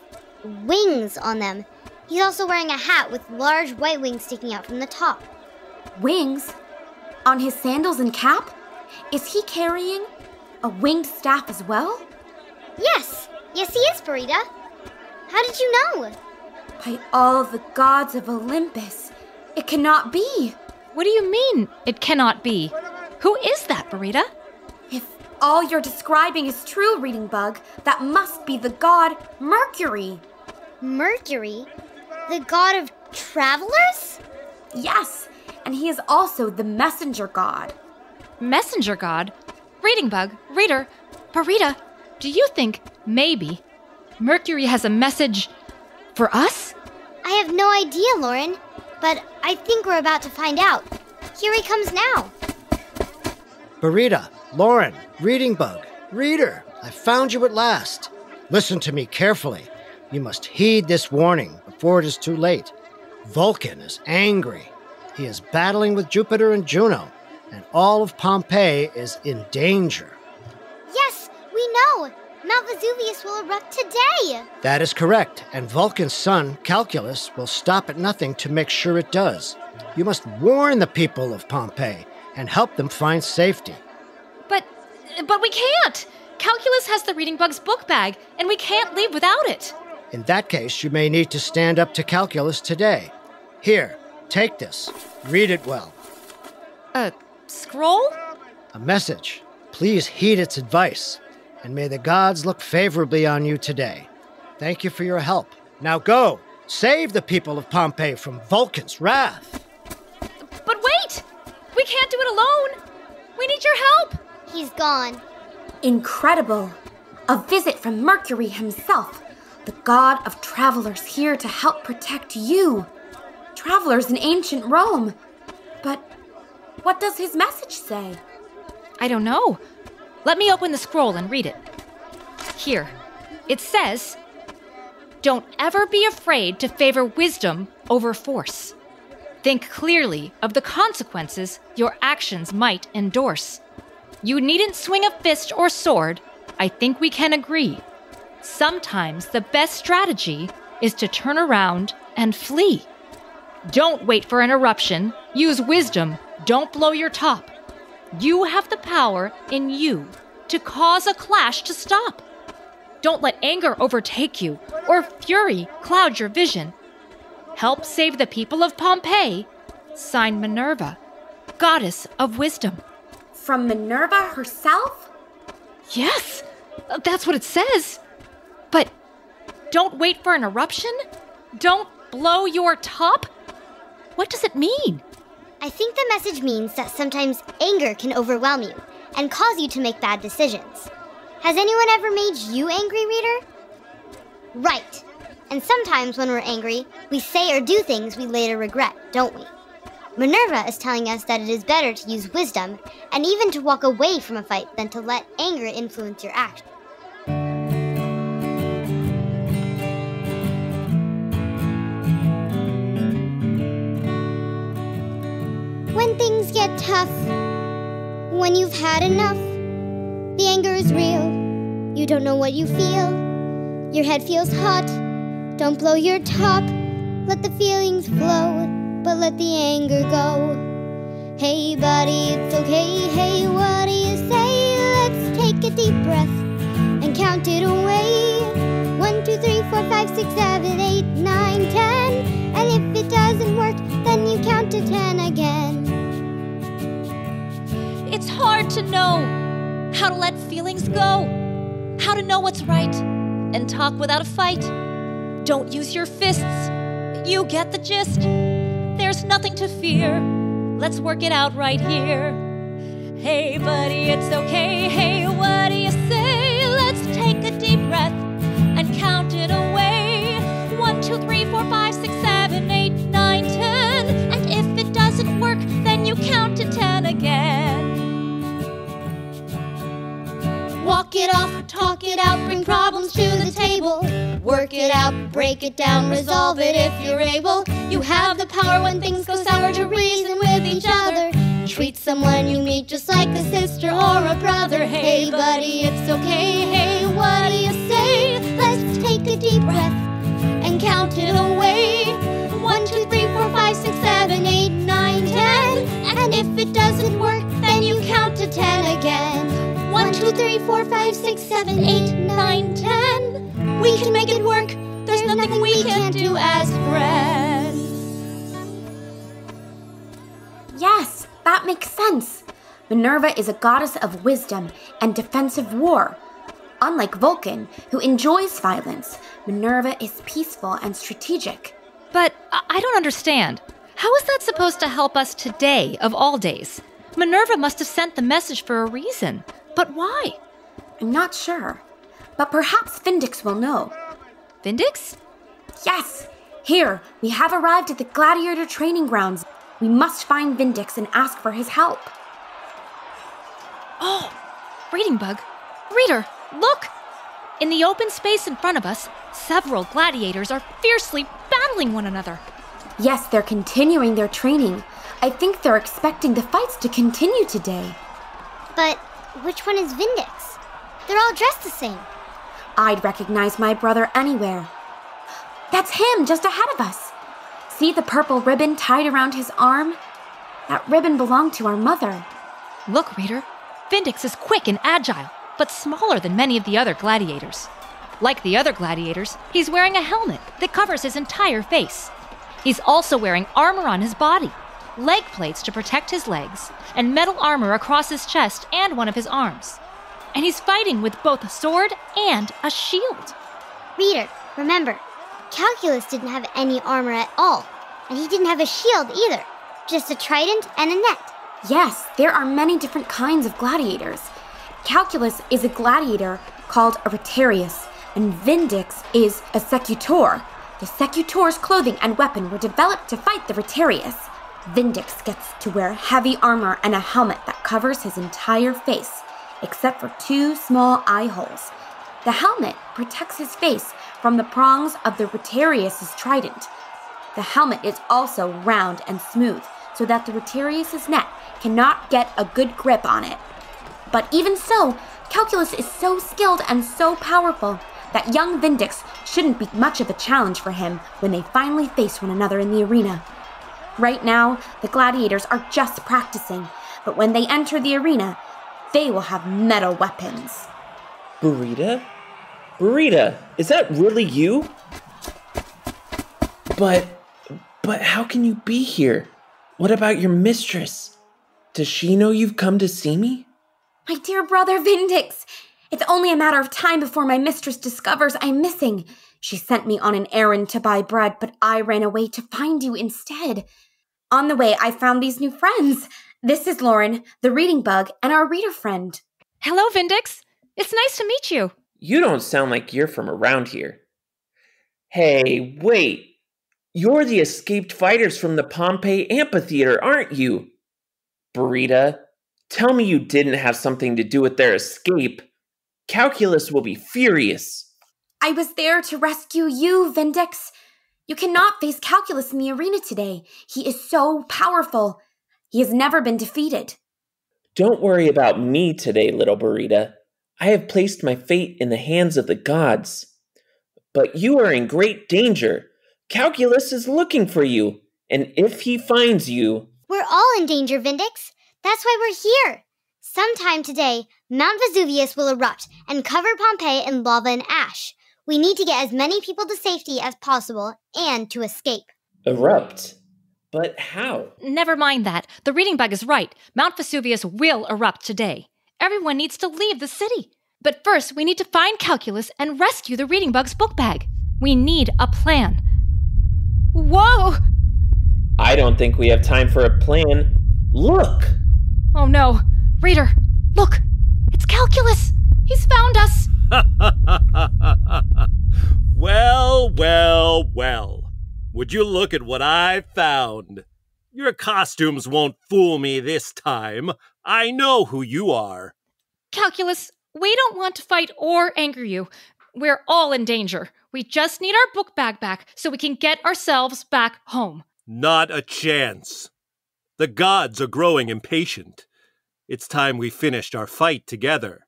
wings on them. He's also wearing a hat with large white wings sticking out from the top. Wings? On his sandals and cap? Is he carrying a winged staff as well? Yes he is, Burrito. How did you know? By all the gods of Olympus, it cannot be. What do you mean, it cannot be? Who is that, Burrito? If all you're describing is true, Reading Bug, that must be the god Mercury. Mercury? The god of travelers? Yes, and he is also the messenger god. Messenger god? Reading Bug, reader, Burrito, do you think, maybe, Mercury has a message for us? I have no idea, Lauren. but I think we're about to find out. Here he comes now. Burrita, Lauren, Reading Bug, Reader, I found you at last. Listen to me carefully. You must heed this warning before it is too late. Vulcan is angry. He is battling with Jupiter and Juno, and all of Pompeii is in danger. Yes, we know. Mount Vesuvius will erupt today. That is correct, and Vulcan's son, Calculus, will stop at nothing to make sure it does. You must warn the people of Pompeii and help them find safety. But we can't! Calculus has the Reading Bug's book bag, and we can't leave without it. In that case, you may need to stand up to Calculus today. Here, take this. Read it well. A scroll? A message. Please heed its advice, and may the gods look favorably on you today. Thank you for your help. Now go! Save the people of Pompeii from Vulcan's wrath! But wait! We can't do it alone! We need your help! He's gone. Incredible! A visit from Mercury himself, the god of travelers here to help protect you. Travelers in ancient Rome. But what does his message say? I don't know. Let me open the scroll and read it. Here. It says, "Don't ever be afraid to favor wisdom over force. Think clearly of the consequences your actions might endorse. You needn't swing a fist or sword. I think we can agree. Sometimes the best strategy is to turn around and flee. Don't wait for an eruption. Use wisdom. Don't blow your top. You have the power in you to cause a clash to stop. Don't let anger overtake you or fury cloud your vision. Help save the people of Pompeii. Signed Minerva, goddess of wisdom." From Minerva herself? Yes, that's what it says. But don't wait for an eruption? Don't blow your top? What does it mean? I think the message means that sometimes anger can overwhelm you and cause you to make bad decisions. Has anyone ever made you angry, Reader? Right. And sometimes when we're angry, we say or do things we later regret, don't we? Minerva is telling us that it is better to use wisdom and even to walk away from a fight than to let anger influence your action. When things get tough, when you've had enough, the anger is real. You don't know what you feel. Your head feels hot. Don't blow your top. Let the feelings flow, but let the anger go. Hey buddy, it's okay. Hey, what do you say? Let's take a deep breath and count it away. 1, 2, 3, 4, 5, 6, 7, 8, 9, 10. And if it doesn't work, then you count to 10 again. It's hard to know how to let feelings go, how to know what's right and talk without a fight. Don't use your fists. You get the gist. There's nothing to fear. Let's work it out right here. Hey, buddy, it's okay. Hey, what do you say? Let's take a deep breath and count it away. 1, 2, 3, 4, 5, 6, 7, 8, 9, 10. And if it doesn't work, then you count to 10 again. Walk it off, talk it out, bring problems to the table. Work it out, break it down, resolve it if you're able. You have the power when things go sour to reason with each other. Treat someone you meet just like a sister or a brother. Hey buddy, it's okay. Hey, what do you say? Let's take a deep breath and count it away. 1, 2, 3, 4, 5, 6, 7, 8, 9, 10. And if it doesn't work, then you count to 10 again. 1, 2, 3, 4, 5, 6, 7, 8, 9, 10. We can make it work. There's nothing we can't do as friends. Yes, that makes sense. Minerva is a goddess of wisdom and defensive war. Unlike Vulcan, who enjoys violence, Minerva is peaceful and strategic. But I don't understand. How is that supposed to help us today, of all days? Minerva must have sent the message for a reason. But why? I'm not sure, but perhaps Vindix will know. Vindix? Yes, Here, we have arrived at the gladiator training grounds. We must find Vindix and ask for his help. Oh, Reading Bug. Reader, look! In the open space in front of us, several gladiators are fiercely battling one another. Yes, they're continuing their training. I think they're expecting the fights to continue today. But which one is Vindix? They're all dressed the same. I'd recognize my brother anywhere. That's him, just ahead of us. See the purple ribbon tied around his arm? That ribbon belonged to our mother. Look, Reader, Vindix is quick and agile, but smaller than many of the other gladiators. Like the other gladiators, he's wearing a helmet that covers his entire face. He's also wearing armor on his body, leg plates to protect his legs, and metal armor across his chest and one of his arms. And he's fighting with both a sword and a shield. Reader, remember, Calculus didn't have any armor at all, and he didn't have a shield either, just a trident and a net. Yes, there are many different kinds of gladiators. Calculus is a gladiator called a retiarius, and Vindix is a secutor. The secutor's clothing and weapon were developed to fight the retiarius. Vindix gets to wear heavy armor and a helmet that covers his entire face, except for 2 small eye holes. The helmet protects his face from the prongs of the retiarius's trident. The helmet is also round and smooth, so that the retiarius's net cannot get a good grip on it. But even so, Calculus is so skilled and so powerful that young Vindix shouldn't be much of a challenge for him when they finally face one another in the arena. Right now, the gladiators are just practicing, but when they enter the arena, they will have metal weapons. Burrita? Burrita, is that really you? But how can you be here? What about your mistress? Does she know you've come to see me? My dear brother Vindix, it's only a matter of time before my mistress discovers I'm missing. She sent me on an errand to buy bread, but I ran away to find you instead. On the way, I found these new friends. This is Lauren, the reading bug, and our reader friend. Hello, Vindix. It's nice to meet you. You don't sound like you're from around here. Hey, wait. You're the escaped fighters from the Pompeii amphitheater, aren't you? Burrita, tell me you didn't have something to do with their escape. Calculus will be furious. I was there to rescue you, Vindix. You cannot face Calculus in the arena today. He is so powerful. He has never been defeated. Don't worry about me today, little Burrita. I have placed my fate in the hands of the gods. But you are in great danger. Calculus is looking for you, and if he finds you... We're all in danger, Vindix. That's why we're here. Sometime today, Mount Vesuvius will erupt and cover Pompeii in lava and ash. We need to get as many people to safety as possible and to escape. Erupt? But how? Never mind that. The reading bug is right. Mount Vesuvius will erupt today. Everyone needs to leave the city. But first, we need to find Calculus and rescue the reading bug's book bag. We need a plan. Whoa! I don't think we have time for a plan. Look! Oh no. Reader, look! It's Calculus! He's found us! Well, well, well. Would you look at what I found? Your costumes won't fool me this time. I know who you are. Calculus, we don't want to fight or anger you. We're all in danger. We just need our book bag back so we can get ourselves back home. Not a chance. The gods are growing impatient. It's time we finished our fight together.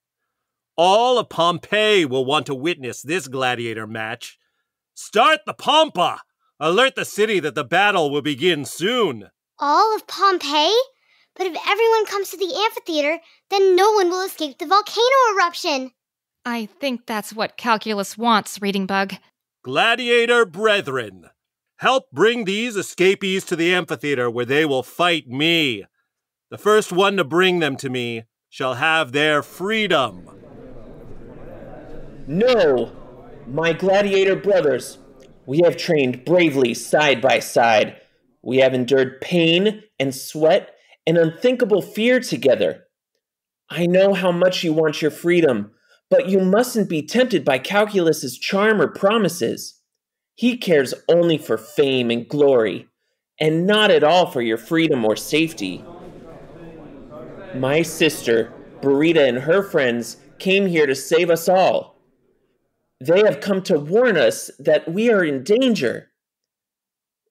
All of Pompeii will want to witness this gladiator match. Start the Pompa! Alert the city that the battle will begin soon. All of Pompeii? But if everyone comes to the amphitheater, then no one will escape the volcano eruption. I think that's what Calculus wants, Reading Bug. Gladiator brethren, help bring these escapees to the amphitheater where they will fight me. The first one to bring them to me shall have their freedom. No! My gladiator brothers, we have trained bravely side by side. We have endured pain and sweat and unthinkable fear together. I know how much you want your freedom, but you mustn't be tempted by Calculus's charm or promises. He cares only for fame and glory, and not at all for your freedom or safety. My sister, Burita, and her friends came here to save us all. They have come to warn us that we are in danger.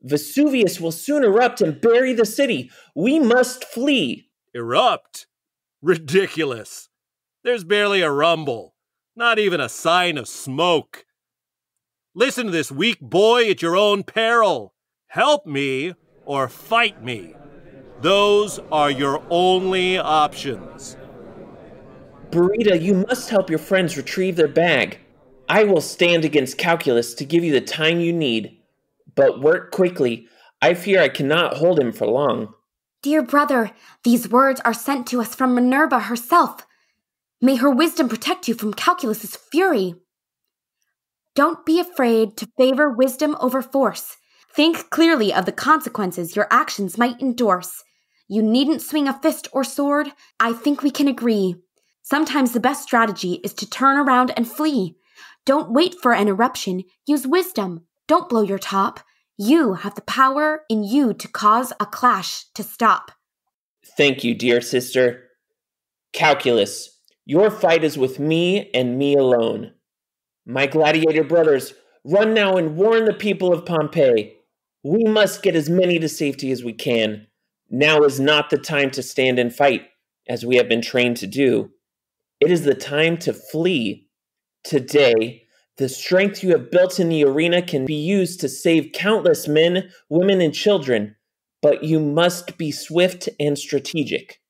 Vesuvius will soon erupt and bury the city. We must flee. Erupt? Ridiculous. There's barely a rumble, not even a sign of smoke. Listen to this weak boy at your own peril. Help me or fight me. Those are your only options. Burita, you must help your friends retrieve their bag. I will stand against Calculus to give you the time you need. But work quickly. I fear I cannot hold him for long. Dear brother, these words are sent to us from Minerva herself. May her wisdom protect you from Calculus's fury. Don't be afraid to favor wisdom over force. Think clearly of the consequences your actions might endorse. You needn't swing a fist or sword. I think we can agree. Sometimes the best strategy is to turn around and flee. Don't wait for an eruption. Use wisdom. Don't blow your top. You have the power in you to cause a clash to stop. Thank you, dear sister. Calculus, your fight is with me and me alone. My gladiator brothers, run now and warn the people of Pompeii. We must get as many to safety as we can. Now is not the time to stand and fight, as we have been trained to do. It is the time to flee. Today, the strength you have built in the arena can be used to save countless men, women, and children, but you must be swift and strategic.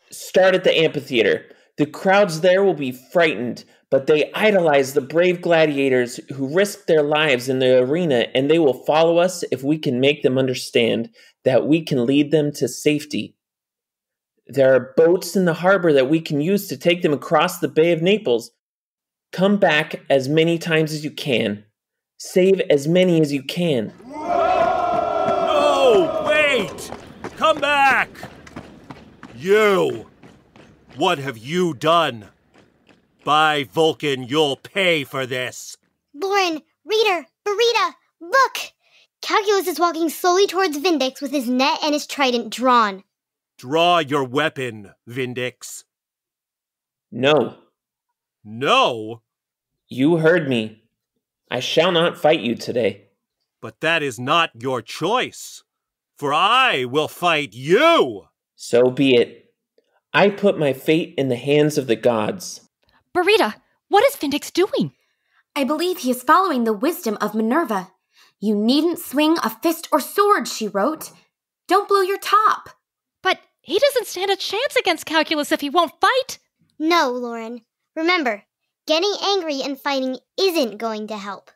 Start at the amphitheater. The crowds there will be frightened, but they idolize the brave gladiators who risk their lives in the arena, and they will follow us if we can make them understand that we can lead them to safety. There are boats in the harbor that we can use to take them across the Bay of Naples. Come back as many times as you can. Save as many as you can. No, wait! Come back! You! What have you done? By Vulcan, you'll pay for this. Lauren, Reader, Burita, look! Calculus is walking slowly towards Vindex with his net and his trident drawn. Draw your weapon, Vindex. No. No? You heard me. I shall not fight you today. But that is not your choice, for I will fight you. So be it. I put my fate in the hands of the gods. Burita, what is Vindex doing? I believe he is following the wisdom of Minerva. You needn't swing a fist or sword, she wrote. Don't blow your top. But he doesn't stand a chance against Calculus if he won't fight. No, Lauren. Remember, getting angry and fighting isn't going to help.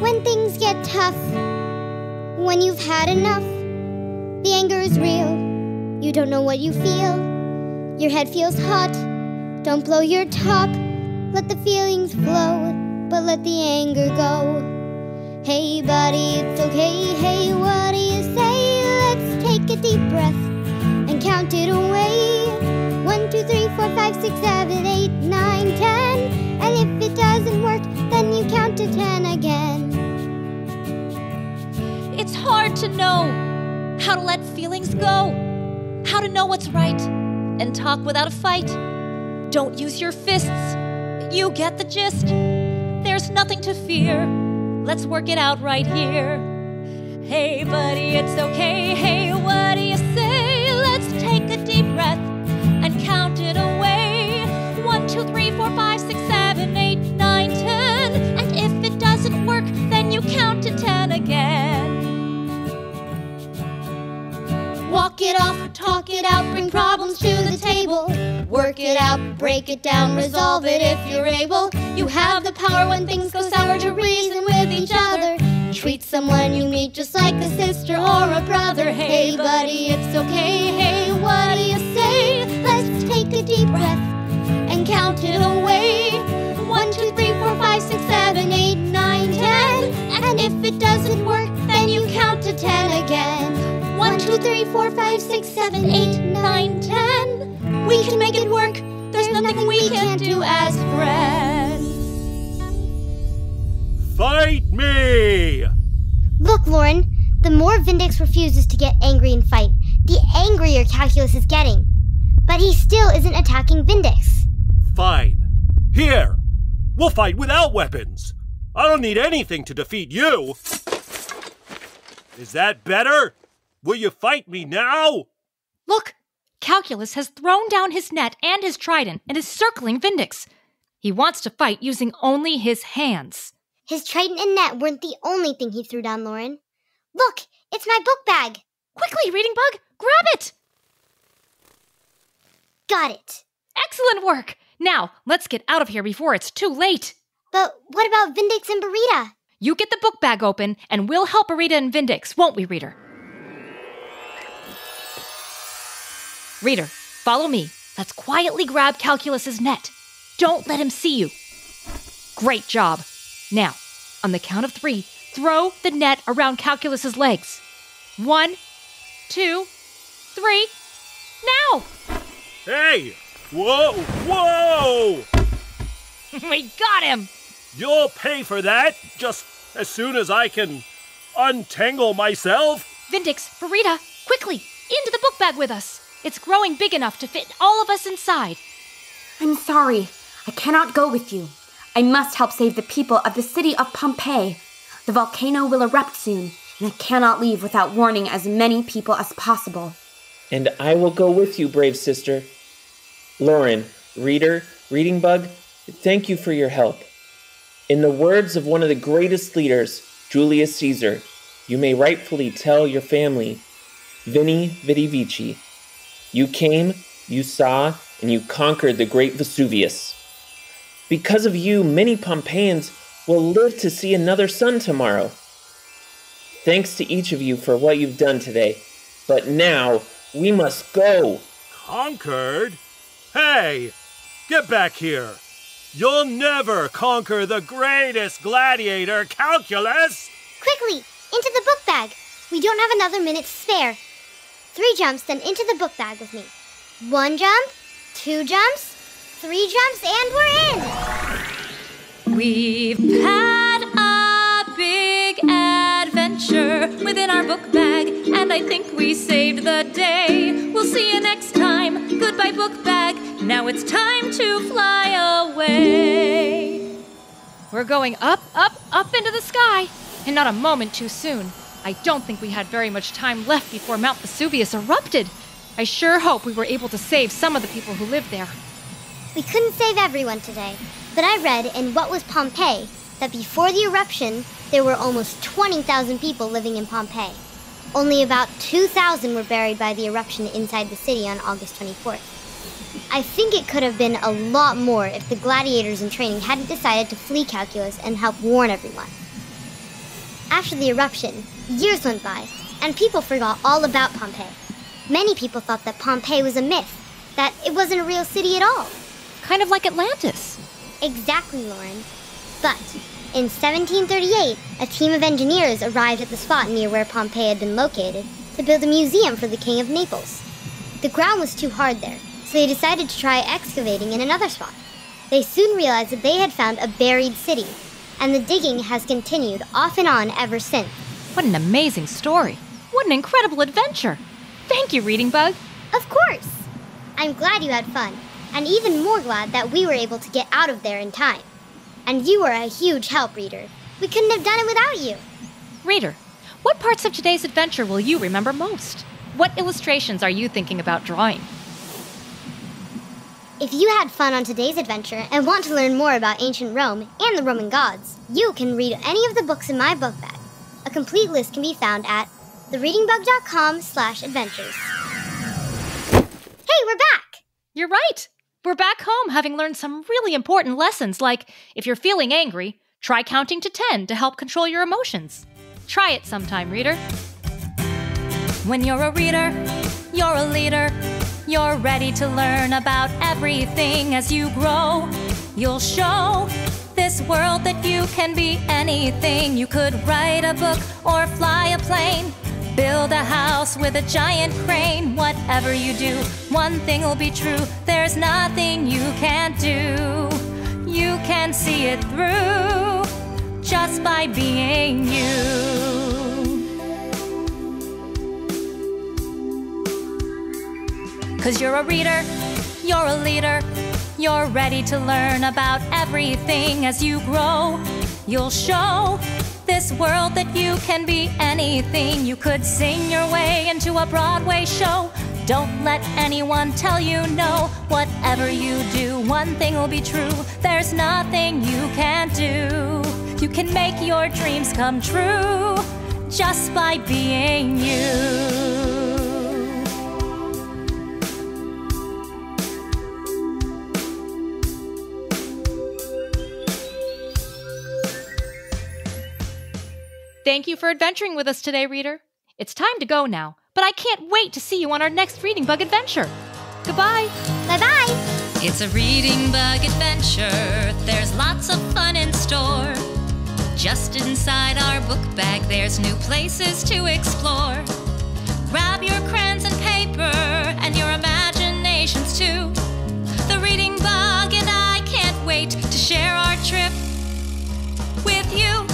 When things get tough, when you've had enough, the anger is real. You don't know what you feel. Your head feels hot. Don't blow your top. Let the feelings flow, but let the anger go. Hey buddy, it's okay, hey, what do you say? Let's take a deep breath and count it away. 1, 2, 3, 4, 5, 6, 7, 8, 9, 10. And if it doesn't work, then you count to 10 again. It's hard to know how to let feelings go, how to know what's right, and talk without a fight. Don't use your fists. You get the gist. There's nothing to fear. Let's work it out right here. Hey, buddy, it's okay. Hey, what do you say? Let's take a deep breath and count it away. 1, 2, 3, 4, 5, 6, 7, 8, 9, 10. And if it doesn't work, then you count to 10 again. Walk it off, talk it out, bring problems to the table. Work it out, break it down, resolve it if you're able. You have the power when things go sour to reason with each other. Treat someone you meet just like a sister or a brother. Hey buddy, it's okay, hey, what do you say? Let's take a deep breath and count it away. 1, 2, 3, 4, 5, 6, 7, 8, 9, 10. And if it doesn't work, then you count to 10 again. 1, 2, 3, 4, 5, 6, 7, 8, 9, 10. We can make it work. There's nothing we can't do as friends. Fight me! Look, Lauren, the more Vindex refuses to get angry and fight, the angrier Calculus is getting. But he still isn't attacking Vindex. Fine. Here, we'll fight without weapons. I don't need anything to defeat you. Is that better? Will you fight me now? Look, Calculus has thrown down his net and his trident and is circling Vindex. He wants to fight using only his hands. His trident and net weren't the only thing he threw down, Lauren. Look, it's my book bag. Quickly, Reading Bug, grab it! Got it. Excellent work! Now, let's get out of here before it's too late. But what about Vindex and Burrita? You get the book bag open, and we'll help Burrita and Vindex, won't we, Reader? Reader, follow me. Let's quietly grab Calculus's net. Don't let him see you. Great job. Now, on the count of 3, throw the net around Calculus's legs. 1, 2, 3, now! Hey! Whoa! Whoa! We got him! You'll pay for that just as soon as I can untangle myself. Vindex, Burrita, quickly, into the book bag with us. It's growing big enough to fit all of us inside. I'm sorry. I cannot go with you. I must help save the people of the city of Pompeii. The volcano will erupt soon, and I cannot leave without warning as many people as possible. And I will go with you, brave sister. Lauren, Reader, Reading Bug, thank you for your help. In the words of one of the greatest leaders, Julius Caesar, you may rightfully tell your family, Veni, Vidi, Vici. You came, you saw, and you conquered the great Vesuvius. Because of you, many Pompeians will live to see another sun tomorrow. Thanks to each of you for what you've done today. But now, we must go. Conquered? Hey, get back here. You'll never conquer the greatest gladiator, Calculus. Quickly, into the book bag. We don't have another minute to spare. 3 jumps, then into the book bag with me. 1 jump, 2 jumps, 3 jumps, and we're in! We've had a big adventure within our book bag, and I think we saved the day. We'll see you next time. Goodbye, book bag. Now it's time to fly away. We're going up, up, up into the sky, and not a moment too soon. I don't think we had very much time left before Mount Vesuvius erupted. I sure hope we were able to save some of the people who lived there. We couldn't save everyone today, but I read in What Was Pompeii that before the eruption, there were almost 20,000 people living in Pompeii. Only about 2,000 were buried by the eruption inside the city on August 24th. I think it could have been a lot more if the gladiators in training hadn't decided to flee Calculus and help warn everyone. After the eruption, years went by, and people forgot all about Pompeii. Many people thought that Pompeii was a myth, that it wasn't a real city at all. Kind of like Atlantis. Exactly, Lauren. But in 1738, a team of engineers arrived at the spot near where Pompeii had been located to build a museum for the King of Naples. The ground was too hard there, so they decided to try excavating in another spot. They soon realized that they had found a buried city, and the digging has continued off and on ever since. What an amazing story. What an incredible adventure. Thank you, Reading Bug. Of course! I'm glad you had fun, and even more glad that we were able to get out of there in time. And you were a huge help, Reader. We couldn't have done it without you. Reader, what parts of today's adventure will you remember most? What illustrations are you thinking about drawing? If you had fun on today's adventure and want to learn more about ancient Rome and the Roman gods, you can read any of the books in my book bag. A complete list can be found at thereadingbug.com/adventures. Hey, we're back! You're right. We're back home having learned some really important lessons, like if you're feeling angry, try counting to 10 to help control your emotions. Try it sometime, Reader. When you're a reader, you're a leader. You're ready to learn about everything as you grow. You'll show this world that you can be anything. You could write a book or fly a plane, Build a house with a giant crane. Whatever you do, one thing will be true. There's nothing you can't do. You can see it through just by being you. 'Cause you're a reader, you're a leader. You're ready to learn about everything as you grow. You'll show this world that you can be anything. You could sing your way into a Broadway show. Don't let anyone tell you no. Whatever you do, one thing will be true. There's nothing you can't do. You can make your dreams come true just by being you. Thank you for adventuring with us today, reader. It's time to go now, but I can't wait to see you on our next Reading Bug adventure. Goodbye. Bye-bye. It's a Reading Bug adventure. There's lots of fun in store. Just inside our book bag, there's new places to explore. Grab your crayons and paper and your imaginations too. The Reading Bug and I can't wait to share our trip with you.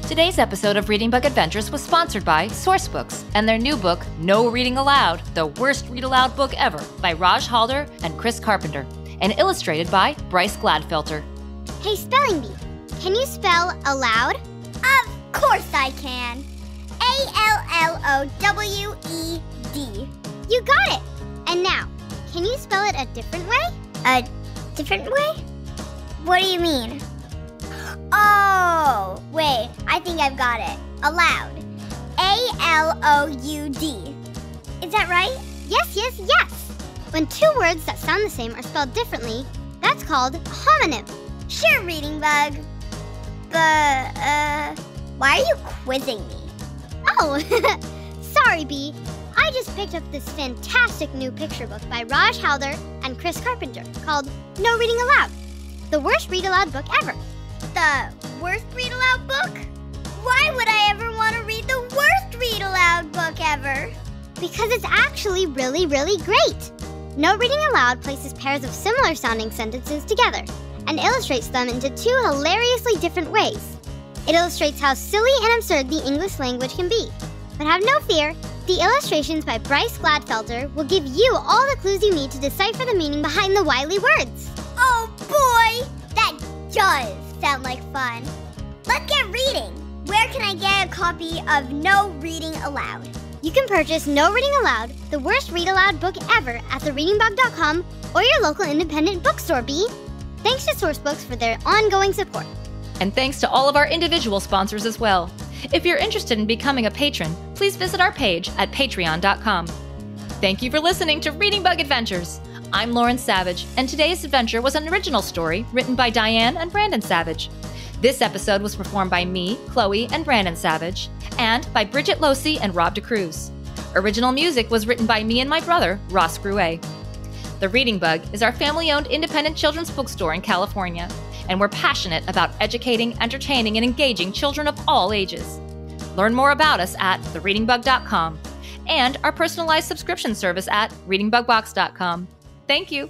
Today's episode of Reading Bug Adventures was sponsored by Sourcebooks and their new book, No Reading Aloud, the worst read-aloud book ever, by Raj Halder and Chris Carpenter, and illustrated by Bryce Gladfelter. Hey, Spelling Bee, can you spell aloud? Of course I can. A-L-L-O-W-E-D. You got it. And now, can you spell it a different way? A different way? What do you mean? Oh, wait, I think I've got it. Aloud. A-L-O-U-D. Is that right? Yes, yes, yes. When two words that sound the same are spelled differently, that's called a homonym. Sure, Reading Bug. But, why are you quizzing me? Oh, sorry, Bee. I just picked up this fantastic new picture book by Raj Halder and Chris Carpenter called No Reading Aloud, the worst read-aloud book ever. The worst read-aloud book? Why would I ever want to read the worst read-aloud book ever? Because it's actually really, really great. No Reading Aloud places pairs of similar-sounding sentences together and illustrates them into two hilariously different ways. It illustrates how silly and absurd the English language can be. But have no fear, the illustrations by Bryce Gladfelter will give you all the clues you need to decipher the meaning behind the wily words. Oh boy, that does sound like fun. Let's get reading. Where can I get a copy of No Reading Aloud? You can purchase No Reading Aloud, the worst read-aloud book ever at thereadingbug.com or your local independent bookstore, Bee. Thanks to Sourcebooks for their ongoing support. And thanks to all of our individual sponsors as well. If you're interested in becoming a patron, please visit our page at patreon.com. Thank you for listening to Reading Bug Adventures. I'm Lauren Savage, and today's adventure was an original story written by Diane and Brandon Savage. This episode was performed by me, Chloe, and Brandon Savage, and by Bridget Losey and Rob DeCruz. Original music was written by me and my brother, Ross Gruet. The Reading Bug is our family-owned independent children's bookstore in California, and we're passionate about educating, entertaining, and engaging children of all ages. Learn more about us at thereadingbug.com and our personalized subscription service at readingbugbox.com. Thank you.